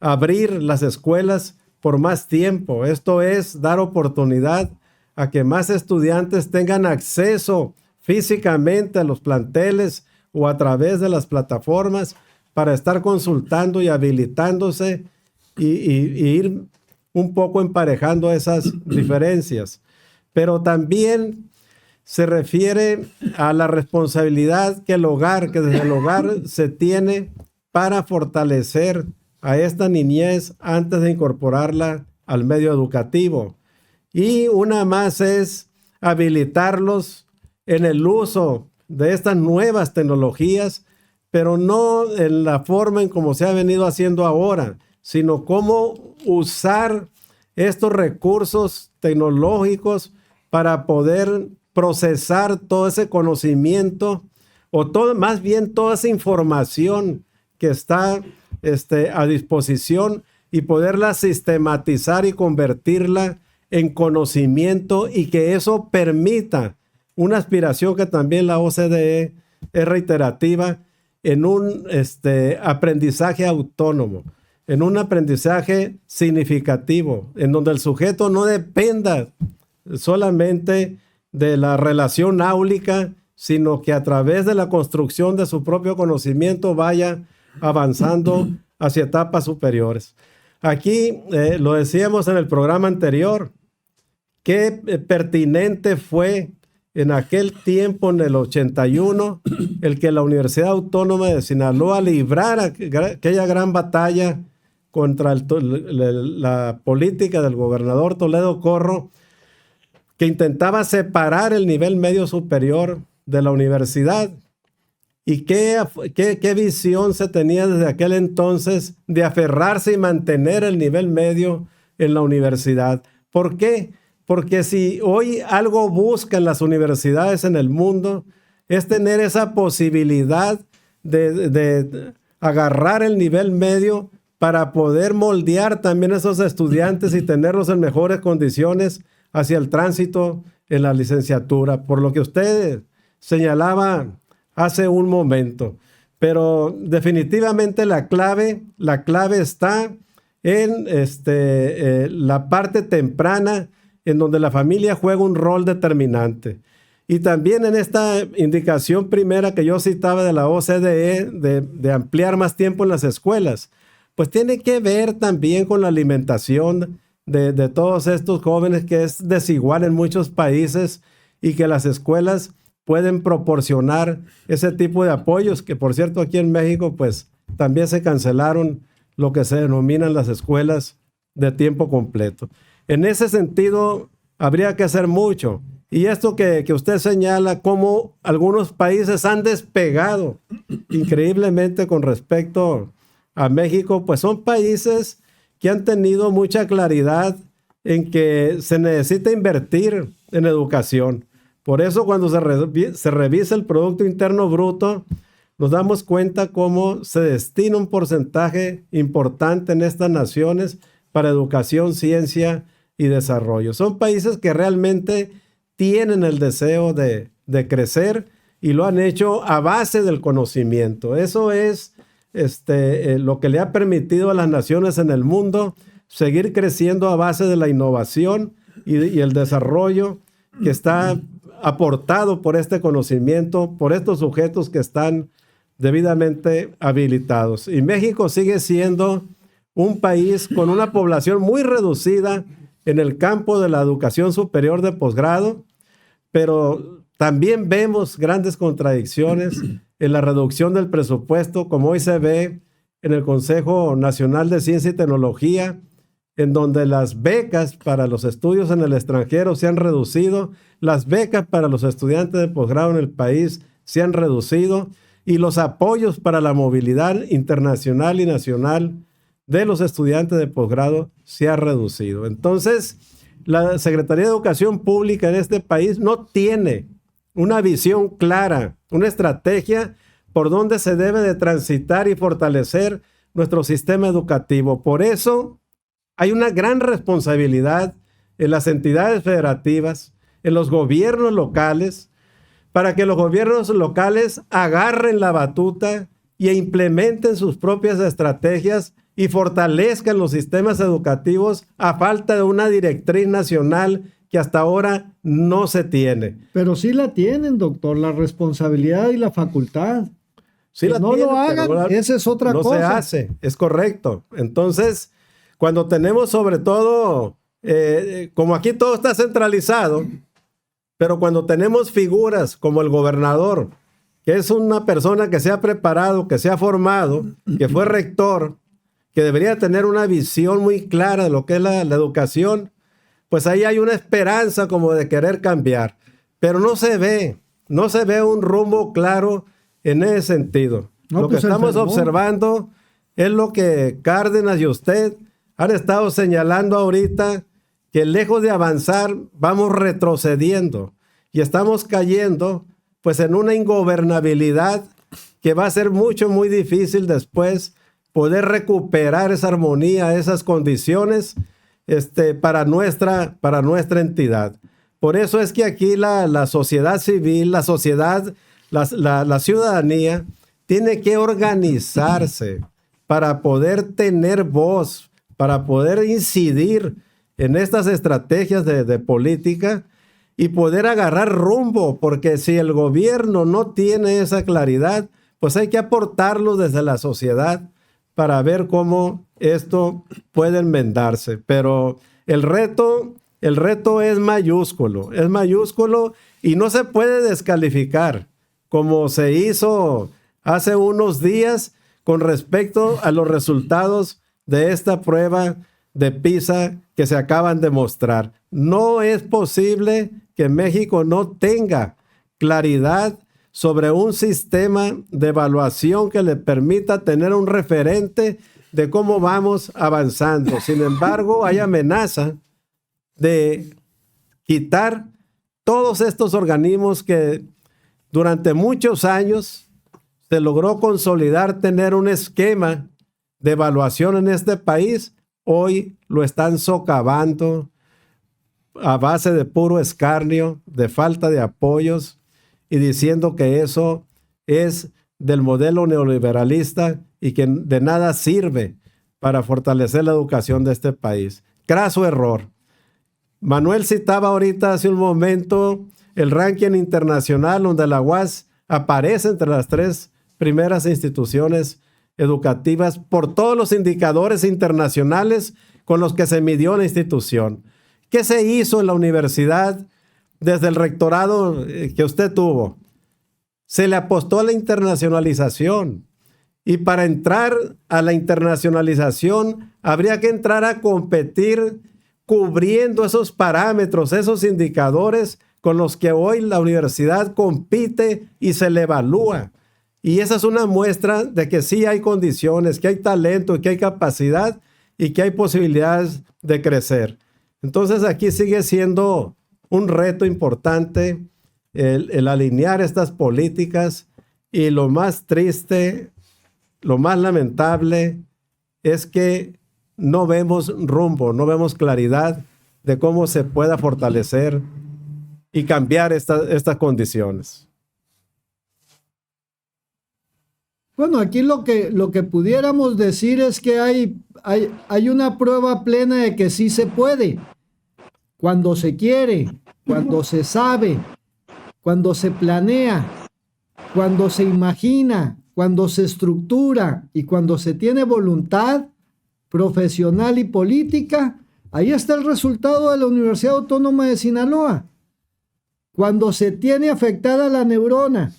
abrir las escuelas por más tiempo. Esto es dar oportunidad a que más estudiantes tengan acceso físicamente a los planteles o a través de las plataformas para estar consultando y habilitándose y ir un poco emparejando esas diferencias. Pero también se refiere a la responsabilidad que desde el hogar se tiene para fortalecer a esta niñez antes de incorporarla al medio educativo. Y una más es habilitarlos en el uso de estas nuevas tecnologías, pero no en la forma en como se ha venido haciendo ahora, sino cómo usar estos recursos tecnológicos para poder procesar todo ese conocimiento o más bien toda esa información que está a disposición y poderla sistematizar y convertirla en conocimiento y que eso permita una aspiración que también la OCDE es reiterativa en un aprendizaje autónomo, en un aprendizaje significativo, en donde el sujeto no dependa solamente de la relación áulica, sino que a través de la construcción de su propio conocimiento vaya avanzando hacia etapas superiores. Aquí lo decíamos en el programa anterior, qué pertinente fue en aquel tiempo, en el 81, el que la Universidad Autónoma de Sinaloa librara aquella gran batalla contra la política del gobernador Toledo Corro, que intentaba separar el nivel medio superior de la universidad. ¿Y qué visión se tenía desde aquel entonces de aferrarse y mantener el nivel medio en la universidad? ¿Por qué? Porque si hoy algo buscan las universidades en el mundo es tener esa posibilidad de agarrar el nivel medio para poder moldear también a esos estudiantes y tenerlos en mejores condiciones hacia el tránsito en la licenciatura, por lo que usted señalaba hace un momento. Pero definitivamente la clave está en la parte temprana, en donde la familia juega un rol determinante. Y también en esta indicación primera que yo citaba de la OCDE, de ampliar más tiempo en las escuelas, pues tiene que ver también con la alimentación de todos estos jóvenes, que es desigual en muchos países, y que las escuelas pueden proporcionar ese tipo de apoyos, que por cierto aquí en México pues también se cancelaron lo que se denominan las escuelas de tiempo completo. En ese sentido habría que hacer mucho. Y esto que usted señala, cómo algunos países han despegado increíblemente con respecto a México, pues son países que han tenido mucha claridad en que se necesita invertir en educación. Por eso cuando se revisa el Producto Interno Bruto, nos damos cuenta cómo se destina un porcentaje importante en estas naciones para educación, ciencia y desarrollo. Son países que realmente tienen el deseo de crecer y lo han hecho a base del conocimiento. Eso es lo que le ha permitido a las naciones en el mundo seguir creciendo a base de la innovación y el desarrollo que está aportado por este conocimiento, por estos sujetos que están debidamente habilitados. Y México sigue siendo un país con una población muy reducida en el campo de la educación superior de posgrado, pero también vemos grandes contradicciones en la reducción del presupuesto, como hoy se ve en el Consejo Nacional de Ciencia y Tecnología, en donde las becas para los estudios en el extranjero se han reducido, las becas para los estudiantes de posgrado en el país se han reducido, y los apoyos para la movilidad internacional y nacional de los estudiantes de posgrado se ha reducido. Entonces, la Secretaría de Educación Pública en este país no tiene una visión clara, una estrategia por donde se debe de transitar y fortalecer nuestro sistema educativo. Por eso hay una gran responsabilidad en las entidades federativas, en los gobiernos locales, para que los gobiernos locales agarren la batuta e implementen sus propias estrategias y fortalezcan los sistemas educativos a falta de una directriz nacional que hasta ahora no se tiene. Pero sí la tienen, doctor, la responsabilidad y la facultad. Sí la no tienen, lo hagan, esa es otra cosa. No se hace, es correcto. Entonces, cuando tenemos sobre todo, como aquí todo está centralizado, pero cuando tenemos figuras como el gobernador, que es una persona que se ha preparado, que se ha formado, que fue rector, que debería tener una visión muy clara de lo que es la educación, pues ahí hay una esperanza como de querer cambiar. Pero no se ve un rumbo claro en ese sentido. Lo que estamos observando es lo que Cárdenas y usted han estado señalando ahorita, que lejos de avanzar, vamos retrocediendo y estamos cayendo pues en una ingobernabilidad que va a ser muy difícil después poder recuperar esa armonía, esas condiciones para nuestra entidad. Por eso es que aquí la sociedad civil, la sociedad, la ciudadanía tiene que organizarse para poder tener voz, para poder incidir en estas estrategias de política y poder agarrar rumbo, porque si el gobierno no tiene esa claridad, pues hay que aportarlo desde la sociedad para ver cómo esto puede enmendarse. Pero el reto es mayúsculo y no se puede descalificar, como se hizo hace unos días con respecto a los resultados de esta prueba de PISA que se acaban de mostrar. No es posible que México no tenga claridad sobre un sistema de evaluación que le permita tener un referente de cómo vamos avanzando. Sin embargo, hay amenaza de quitar todos estos organismos que Durante muchos años se logró consolidar, tener un esquema de evaluación en este país. Hoy lo están socavando a base de puro escarnio, de falta de apoyos y diciendo que eso es del modelo neoliberalista y que de nada sirve para fortalecer la educación de este país. Craso error. Manuel citaba ahorita hace un momento el ranking internacional donde la UAS aparece entre las 3 primeras instituciones educativas por todos los indicadores internacionales con los que se midió la institución. ¿Qué se hizo en la universidad desde el rectorado que usted tuvo? Se le apostó a la internacionalización. Y para entrar a la internacionalización habría que entrar a competir cubriendo esos parámetros, esos indicadores con los que hoy la universidad compite y se le evalúa. Y esa es una muestra de que sí hay condiciones, que hay talento, que hay capacidad y que hay posibilidades de crecer. Entonces aquí sigue siendo un reto importante el alinear estas políticas, y lo más triste, lo más lamentable es que no vemos rumbo, no vemos claridad de cómo se pueda fortalecer y cambiar estas condiciones. Bueno, aquí lo que pudiéramos decir es que hay una prueba plena de que sí se puede. Cuando se quiere, cuando se sabe, cuando se planea, cuando se imagina, cuando se estructura y cuando se tiene voluntad profesional y política, ahí está el resultado de la Universidad Autónoma de Sinaloa. Cuando se tiene afectada la neurona,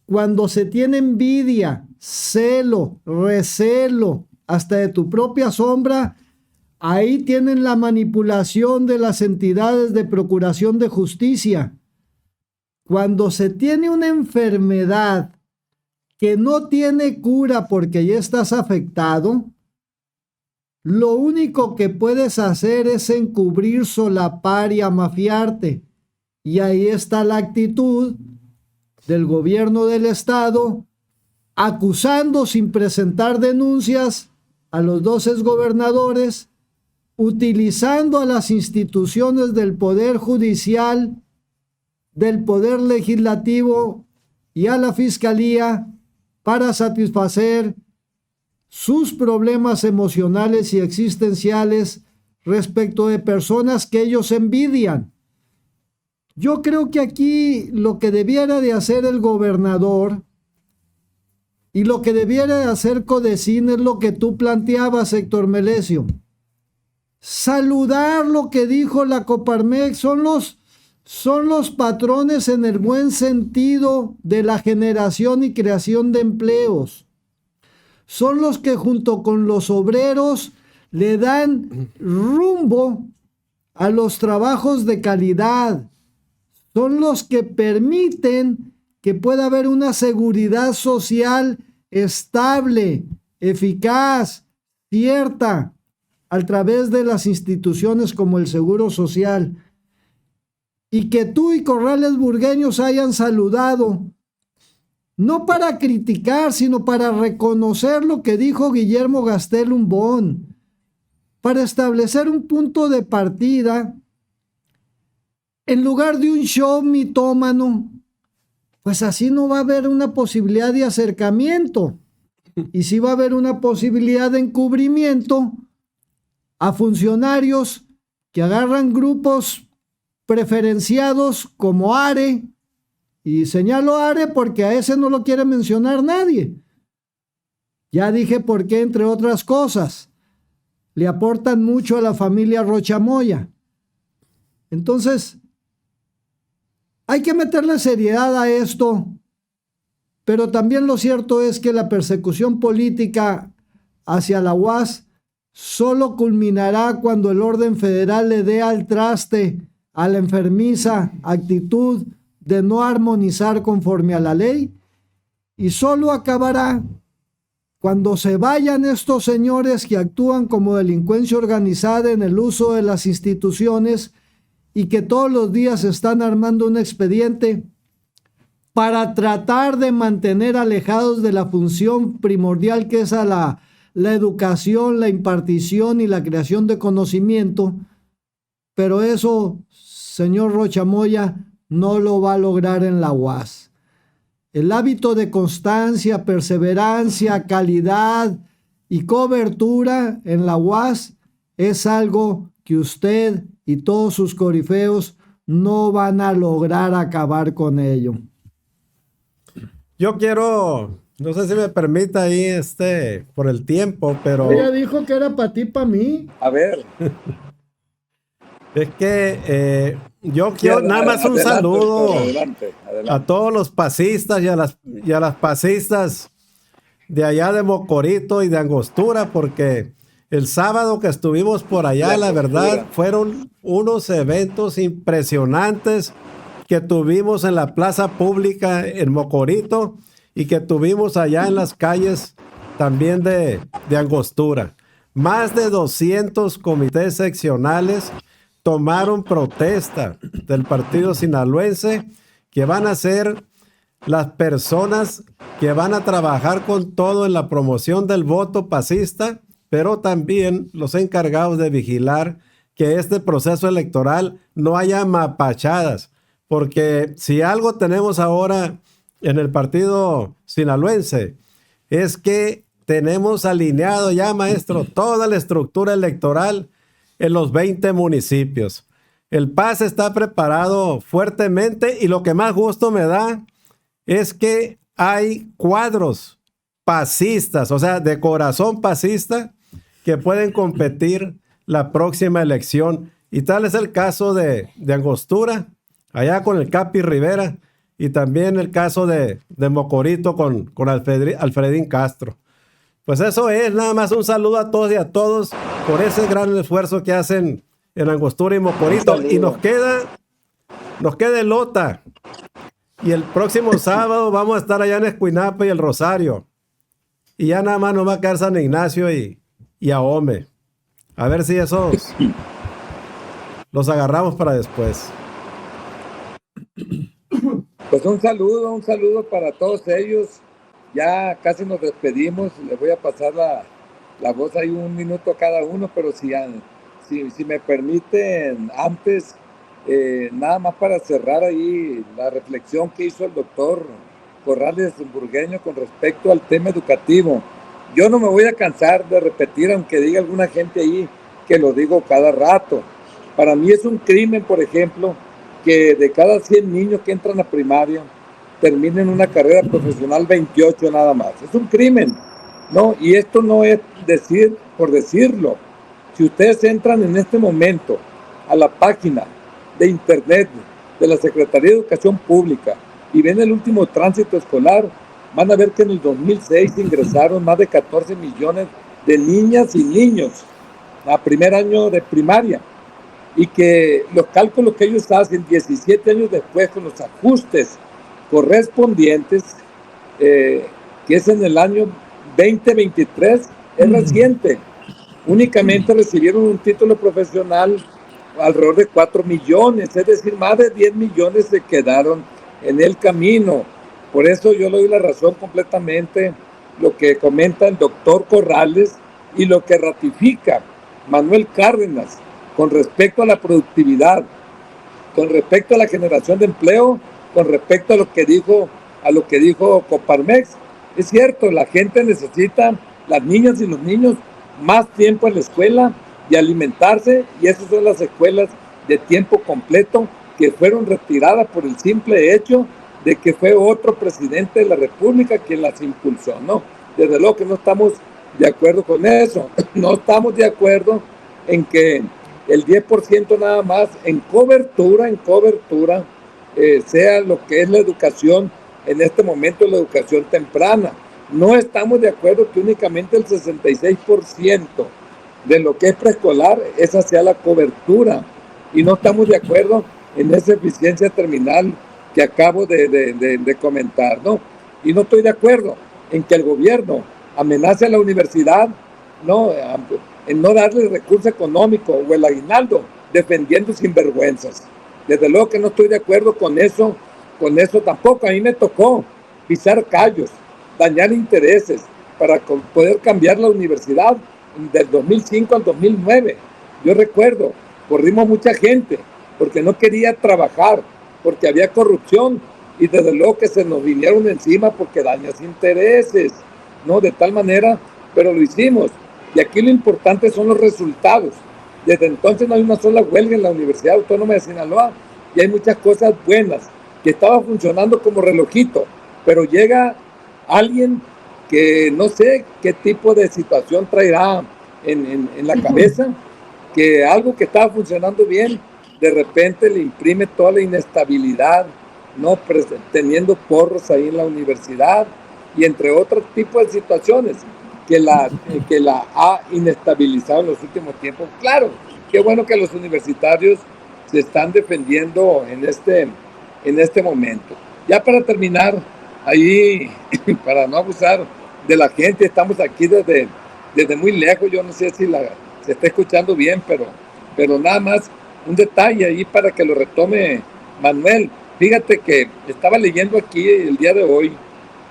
cuando se tiene envidia, celo, recelo, hasta de tu propia sombra, ahí tienen la manipulación de las entidades de procuración de justicia. Cuando se tiene una enfermedad que no tiene cura porque ya estás afectado, lo único que puedes hacer es encubrir, solapar y amafiarte. Y ahí está la actitud del gobierno del estado, acusando sin presentar denuncias a los 2 exgobernadores, utilizando a las instituciones del Poder Judicial, del Poder Legislativo y a la Fiscalía para satisfacer sus problemas emocionales y existenciales respecto de personas que ellos envidian. Yo creo que aquí lo que debiera de hacer el gobernador y lo que debiera de hacer Codecín es lo que tú planteabas, Héctor Melesio. Saludar lo que dijo la Coparmex, son los patrones en el buen sentido de la generación y creación de empleos. Son los que junto con los obreros le dan rumbo a los trabajos de calidad. Son los que permiten que pueda haber una seguridad social estable, eficaz, cierta, a través de las instituciones como el Seguro Social. Y que tú y Corrales Burgueños hayan saludado, no para criticar, sino para reconocer lo que dijo Guillermo Gastelum Bon, para establecer un punto de partida. En lugar de un show mitómano, pues así no va a haber una posibilidad de acercamiento. Y sí va a haber una posibilidad de encubrimiento a funcionarios que agarran grupos preferenciados como ARE, y señalo ARE porque a ese no lo quiere mencionar nadie. Ya dije por qué, entre otras cosas. Le aportan mucho a la familia Rocha Moya. Entonces, hay que meterle seriedad a esto, pero también lo cierto es que la persecución política hacia la UAS solo culminará cuando el orden federal le dé al traste a la enfermiza actitud de no armonizar conforme a la ley, y solo acabará cuando se vayan estos señores que actúan como delincuencia organizada en el uso de las instituciones y que todos los días están armando un expediente para tratar de mantener alejados de la función primordial que es a la educación, la impartición y la creación de conocimiento. Pero eso, señor Rocha Moya, no lo va a lograr en la UAS. El hábito de constancia, perseverancia, calidad y cobertura en la UAS es algo que usted y todos sus corifeos no van a lograr acabar con ello. Yo quiero, no sé si me permita ahí, por el tiempo, pero Ella dijo que era para ti, para mí. A ver, es que yo quiero sí, nada más un adelante, saludo doctor, adelante. a todos los pasistas y a las pasistas de allá de Mocorito y de Angostura, porque el sábado que estuvimos por allá, la verdad, fueron unos eventos impresionantes que tuvimos en la plaza pública en Mocorito y que tuvimos allá en las calles también de Angostura. Más de 200 comités seccionales tomaron protesta del partido sinaloense, que van a ser las personas que van a trabajar con todo en la promoción del voto pasista, pero también los encargados de vigilar que este proceso electoral no haya mapachadas, porque si algo tenemos ahora en el partido sinaloense es que tenemos alineado ya, maestro, toda la estructura electoral en los 20 municipios. El PAS está preparado fuertemente y lo que más gusto me da es que hay cuadros pasistas, o sea, de corazón pasista, que pueden competir la próxima elección. Y tal es el caso de Angostura, allá con el Capi Rivera, y también el caso de Mocorito con Alfredín Castro. Pues eso es, nada más un saludo a todos y a todos por ese gran esfuerzo que hacen en Angostura y Mocorito. Y nos queda el OTA. Y el próximo sábado vamos a estar allá en Escuinapa y el Rosario. Y ya nada más nos va a quedar San Ignacio y Ahome. A ver si esos los agarramos para después. Pues un saludo para todos ellos. Ya casi nos despedimos. Les voy a pasar la voz ahí un minuto a cada uno, pero si me permiten, antes, nada más para cerrar ahí la reflexión que hizo el doctor Corrales Burgueño con respecto al tema educativo. Yo no me voy a cansar de repetir, aunque diga alguna gente ahí que lo digo cada rato. Para mí es un crimen, por ejemplo, que de cada 100 niños que entran a primaria, terminen una carrera profesional 28 nada más. Es un crimen, ¿no? Y esto no es decir por decirlo. Si ustedes entran en este momento a la página de internet de la Secretaría de Educación Pública y ven el último tránsito escolar, van a ver que en el 2006 ingresaron más de 14 millones de niñas y niños a primer año de primaria, y que los cálculos que ellos hacen 17 años después con los ajustes correspondientes, que es en el año 2023, es reciente. Únicamente recibieron un título profesional alrededor de 4 millones, es decir, más de 10 millones se quedaron en el camino. Por eso yo le doy la razón completamente lo que comenta el doctor Corrales y lo que ratifica Manuel Cárdenas con respecto a la productividad, con respecto a la generación de empleo, con respecto a lo que dijo Coparmex. Es cierto, la gente necesita, las niñas y los niños, más tiempo en la escuela y alimentarse, y esas son las escuelas de tiempo completo que fueron retiradas por el simple hecho de que fue otro presidente de la República quien las impulsó, ¿no? Desde luego que no estamos de acuerdo con eso. No estamos de acuerdo en que el 10% nada más en cobertura, sea lo que es la educación, en este momento la educación temprana. No estamos de acuerdo que únicamente el 66% de lo que es preescolar, esa sea la cobertura. Y no estamos de acuerdo en esa eficiencia terminal que acabo de comentar, ¿no? Y no estoy de acuerdo en que el gobierno amenace a la universidad, ¿no?, en no darle recurso económico o el aguinaldo, defendiendo sinvergüenzas. Desde luego que no estoy de acuerdo con eso, con eso tampoco. A mí me tocó pisar callos, dañar intereses para poder cambiar la universidad del 2005 al 2009. Yo recuerdo, corrimos mucha gente porque no quería trabajar, porque había corrupción y desde luego que se nos vinieron encima porque dañas intereses, ¿no? De tal manera, pero lo hicimos. Y aquí lo importante son los resultados. Desde entonces no hay una sola huelga en la Universidad Autónoma de Sinaloa y hay muchas cosas buenas que estaba funcionando como relojito, pero llega alguien que no sé qué tipo de situación traerá en la cabeza, que algo que estaba funcionando bien, de repente le imprime toda la inestabilidad, ¿no? Teniendo porros ahí en la universidad y entre otros tipos de situaciones que la ha inestabilizado en los últimos tiempos. Claro, qué bueno que los universitarios se están defendiendo en este momento. Ya para terminar, ahí, para no abusar de la gente, estamos aquí desde muy lejos, yo no sé si se está escuchando bien, pero nada más un detalle ahí para que lo retome Manuel. Fíjate que estaba leyendo aquí el día de hoy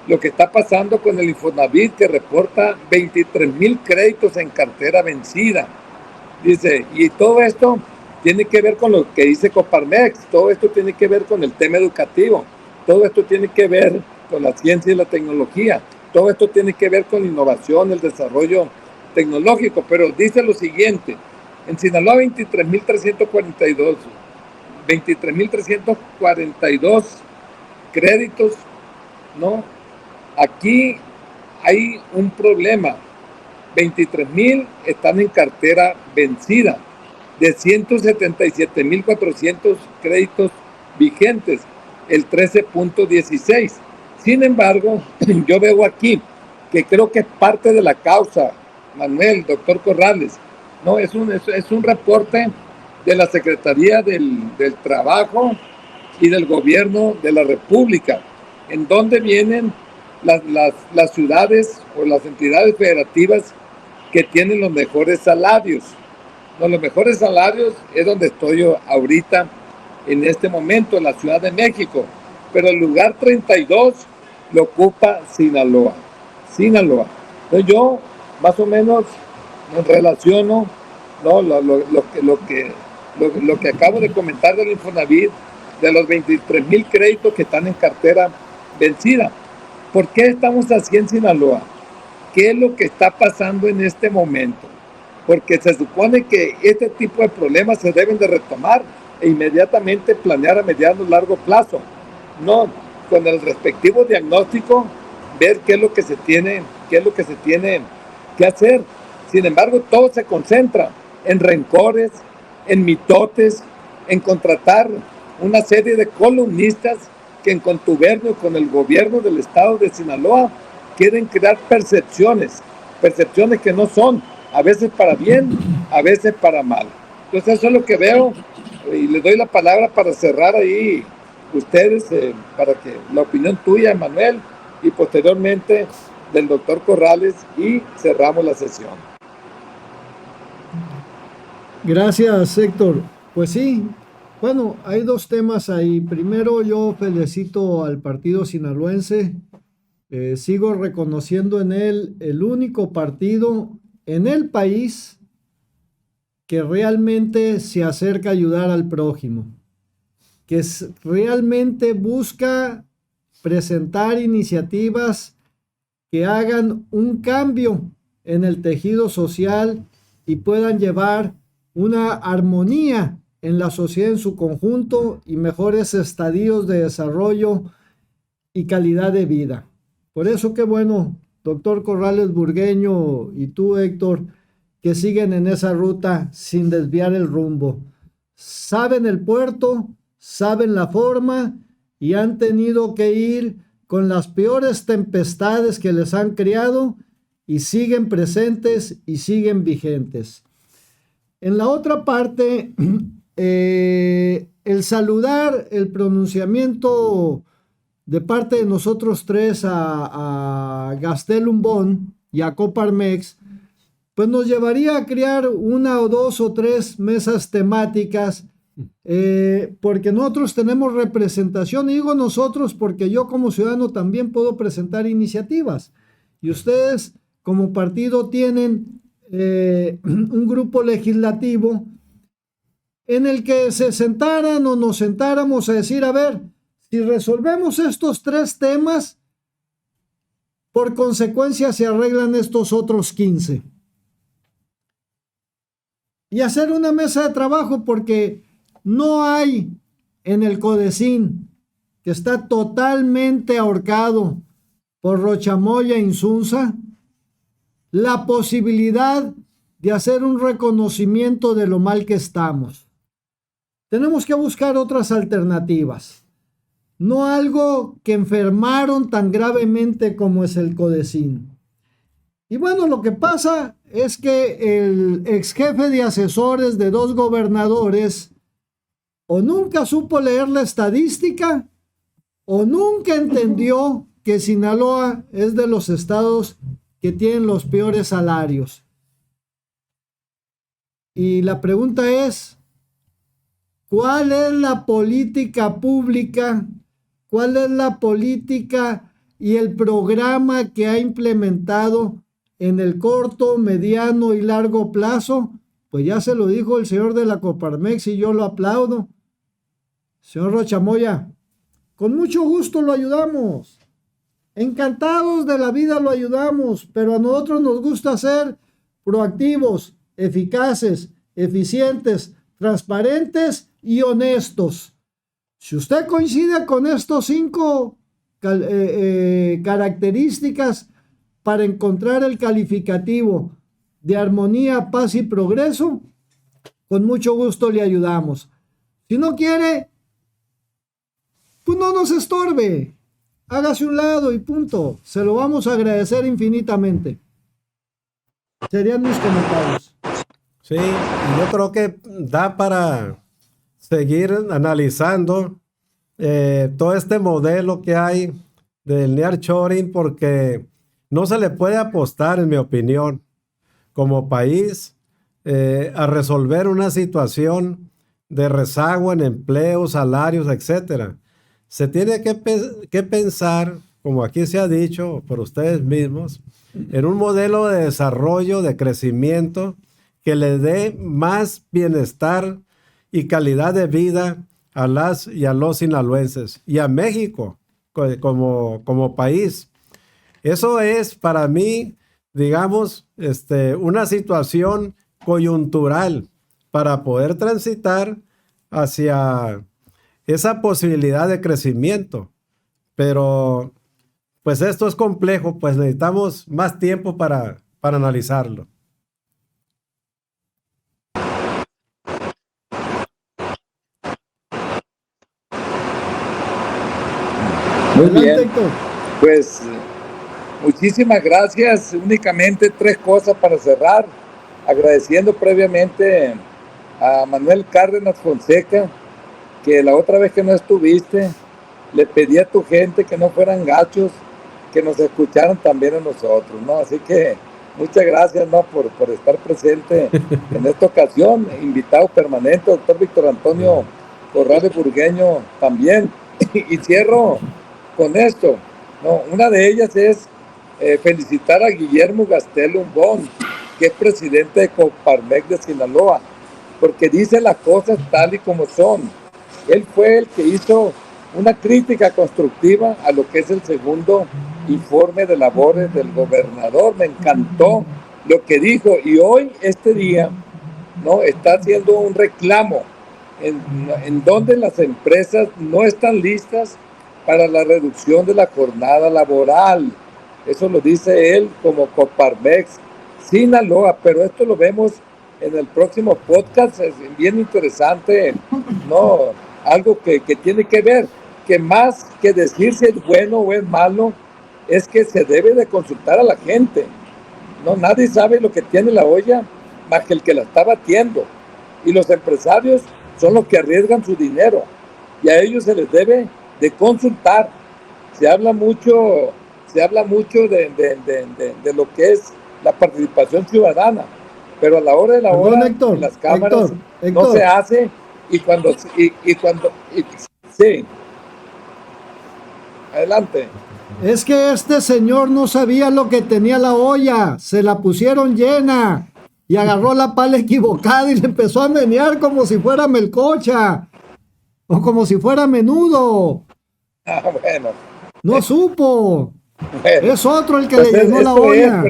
lo que está pasando con el Infonavit, que reporta 23,000 créditos en cartera vencida. Dice, y todo esto tiene que ver con lo que dice Coparmex, todo esto tiene que ver con el tema educativo, todo esto tiene que ver con la ciencia y la tecnología, todo esto tiene que ver con la innovación, el desarrollo tecnológico, pero dice lo siguiente, en Sinaloa 23,342 créditos, ¿no? Aquí hay un problema. 23,000 están en cartera vencida, de 177,400 créditos vigentes, el 13.16. Sin embargo, yo veo aquí que creo que es parte de la causa, Manuel, doctor Corrales, no, es un reporte de la Secretaría del Trabajo y del Gobierno de la República, en donde vienen las ciudades o las entidades federativas que tienen los mejores salarios. No, los mejores salarios es donde estoy yo ahorita, en este momento, en la Ciudad de México, pero el lugar 32 lo ocupa Sinaloa. Sinaloa. Entonces yo más o menos me relaciono, ¿no? Lo que acabo de comentar del Infonavit, de los 23,000 créditos que están en cartera vencida. ¿Por qué estamos así en Sinaloa? ¿Qué es lo que está pasando en este momento? Porque se supone que este tipo de problemas se deben de retomar e inmediatamente planear a mediano y largo plazo. No, con el respectivo diagnóstico, ver qué es lo que se tiene que hacer. Sin embargo, todo se concentra en rencores, en mitotes, en contratar una serie de columnistas que en contubernio con el gobierno del estado de Sinaloa quieren crear percepciones que no son, a veces para bien, a veces para mal. Entonces eso es lo que veo y le doy la palabra para cerrar ahí ustedes, para que la opinión tuya, Manuel, y posteriormente del doctor Corrales y cerramos la sesión. Gracias, Héctor. Pues sí, bueno, hay dos temas ahí. Primero, yo felicito al partido sinaloense. Sigo reconociendo en él el único partido en el país que realmente se acerca a ayudar al prójimo, que realmente busca presentar iniciativas que hagan un cambio en el tejido social y puedan llevar una armonía en la sociedad en su conjunto y mejores estadios de desarrollo y calidad de vida. Por eso qué bueno, doctor Corrales Burgueño y tú, Héctor, que siguen en esa ruta sin desviar el rumbo. Saben el puerto, saben la forma y han tenido que ir con las peores tempestades que les han creado y siguen presentes y siguen vigentes. En la otra parte, el saludar el pronunciamiento de parte de nosotros tres a Gastelum Bond y a Coparmex, pues nos llevaría a crear una o dos o tres mesas temáticas porque nosotros tenemos representación, y digo nosotros porque yo como ciudadano también puedo presentar iniciativas, y ustedes como partido tienen un grupo legislativo en el que se sentaran o nos sentáramos a decir, a ver, si resolvemos estos 3 temas, por consecuencia se arreglan estos otros 15. Y hacer una mesa de trabajo, porque no hay en el Codecín, que está totalmente ahorcado por Rochamoya e Insunza, la posibilidad de hacer un reconocimiento de lo mal que estamos. Tenemos que buscar otras alternativas, no algo que enfermaron tan gravemente como es el Codecín. Y bueno, lo que pasa es que el ex jefe de asesores de 2 gobernadores o nunca supo leer la estadística o nunca entendió que Sinaloa es de los estados que tienen los peores salarios. Y la pregunta es, ¿cuál es la política pública? ¿Cuál es la política y el programa que ha implementado en el corto, mediano y largo plazo? Pues ya se lo dijo el señor de la Coparmex y yo lo aplaudo. Señor Rochamoya, con mucho gusto lo ayudamos. Encantados de la vida lo ayudamos, pero a nosotros nos gusta ser proactivos, eficaces, eficientes, transparentes y honestos. Si usted coincide con estos 5 características para encontrar el calificativo de armonía, paz y progreso, con mucho gusto le ayudamos. Si no quiere, pues no nos estorbe. Hágase un lado y punto. Se lo vamos a agradecer infinitamente. Serían mis comentarios. Sí, yo creo que da para seguir analizando todo este modelo que hay del nearshoring, porque no se le puede apostar, en mi opinión, como país, a resolver una situación de rezago en empleo, salarios, etcétera. Se tiene que pensar, como aquí se ha dicho por ustedes mismos, en un modelo de desarrollo, de crecimiento, que le dé más bienestar y calidad de vida a las y a los sinaloenses y a México como país. Eso es para mí, digamos, una situación coyuntural para poder transitar hacia esa posibilidad de crecimiento. Pero pues esto es complejo, pues necesitamos más tiempo para analizarlo. Muy bien, pues muchísimas gracias. Únicamente 3 cosas para cerrar, agradeciendo previamente a Manuel Cárdenas Fonseca, que la otra vez que no estuviste, le pedí a tu gente que no fueran gachos, que nos escucharan también a nosotros, ¿no? Así que muchas gracias, ¿no? por estar presente en esta ocasión, invitado permanente, doctor Víctor Antonio Corrales Burgueño también. Y cierro con esto, ¿no? Una de ellas es felicitar a Guillermo Gastelum Bon, que es presidente de Coparmex de Sinaloa, porque dice las cosas tal y como son. Él fue el que hizo una crítica constructiva a lo que es el segundo informe de labores del gobernador. Me encantó lo que dijo, y hoy, este día, ¿no? Está haciendo un reclamo en donde las empresas no están listas para la reducción de la jornada laboral. Eso lo dice él como Coparmex Sinaloa, pero esto lo vemos en el próximo podcast. Es bien interesante, ¿no? Algo que tiene que ver, que más que decir si es bueno o es malo, es que se debe de consultar a la gente, ¿no? Nadie sabe lo que tiene la olla más que el que la está batiendo, y los empresarios son los que arriesgan su dinero, y a ellos se les debe de consultar. Se habla mucho de lo que es la participación ciudadana, pero a la hora de la hora, Héctor, en las cámaras Héctor, no se hace, Sí, adelante. Es que este señor no sabía lo que tenía la olla, se la pusieron llena y agarró la pala equivocada y le empezó a menear como si fuera melcocha o como si fuera menudo. Bueno, No supo. bueno. Es otro el que Pues le llenó la olla.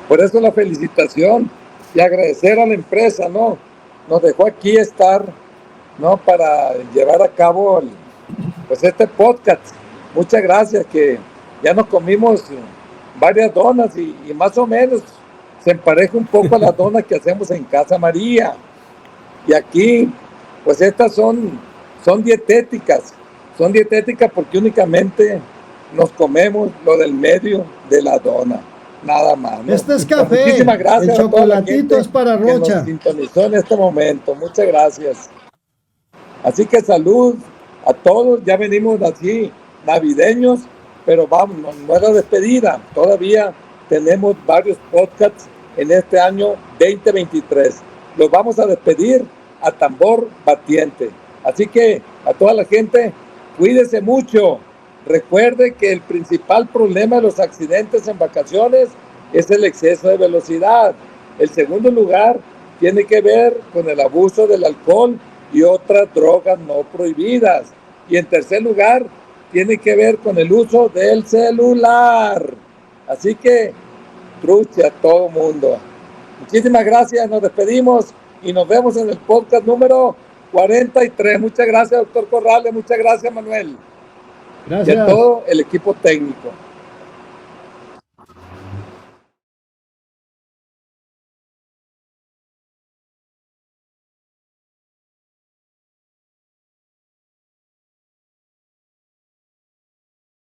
Por eso la felicitación y agradecer a la empresa, ¿no? Nos dejó aquí estar, ¿no? Para llevar a cabo pues este podcast. Muchas gracias, que ya nos comimos varias donas y más o menos se empareja un poco a las donas que hacemos en Casa María. Y aquí, pues estas son dietéticas. Son dietéticas porque únicamente nos comemos lo del medio de la dona. Nada más, ¿no? Este es Pues café. muchísimas gracias El a toda la chocolatito gente es para que Rocha. nos sintonizó en este momento. Muchas gracias. Así que salud a todos. Ya venimos así navideños, pero vamos, no es la despedida. Todavía tenemos varios podcasts en este año 2023. Los vamos a despedir a tambor batiente. Así que a toda la gente, cuídese mucho. Recuerde que el principal problema de los accidentes en vacaciones es el exceso de velocidad. El segundo lugar tiene que ver con el abuso del alcohol y otras drogas no prohibidas. Y en tercer lugar, tiene que ver con el uso del celular. Así que, trucha a todo mundo. Muchísimas gracias, nos despedimos y nos vemos en el podcast número 43. Muchas gracias, doctor Corrales, muchas gracias, Manuel. Gracias. Y a todo el equipo técnico.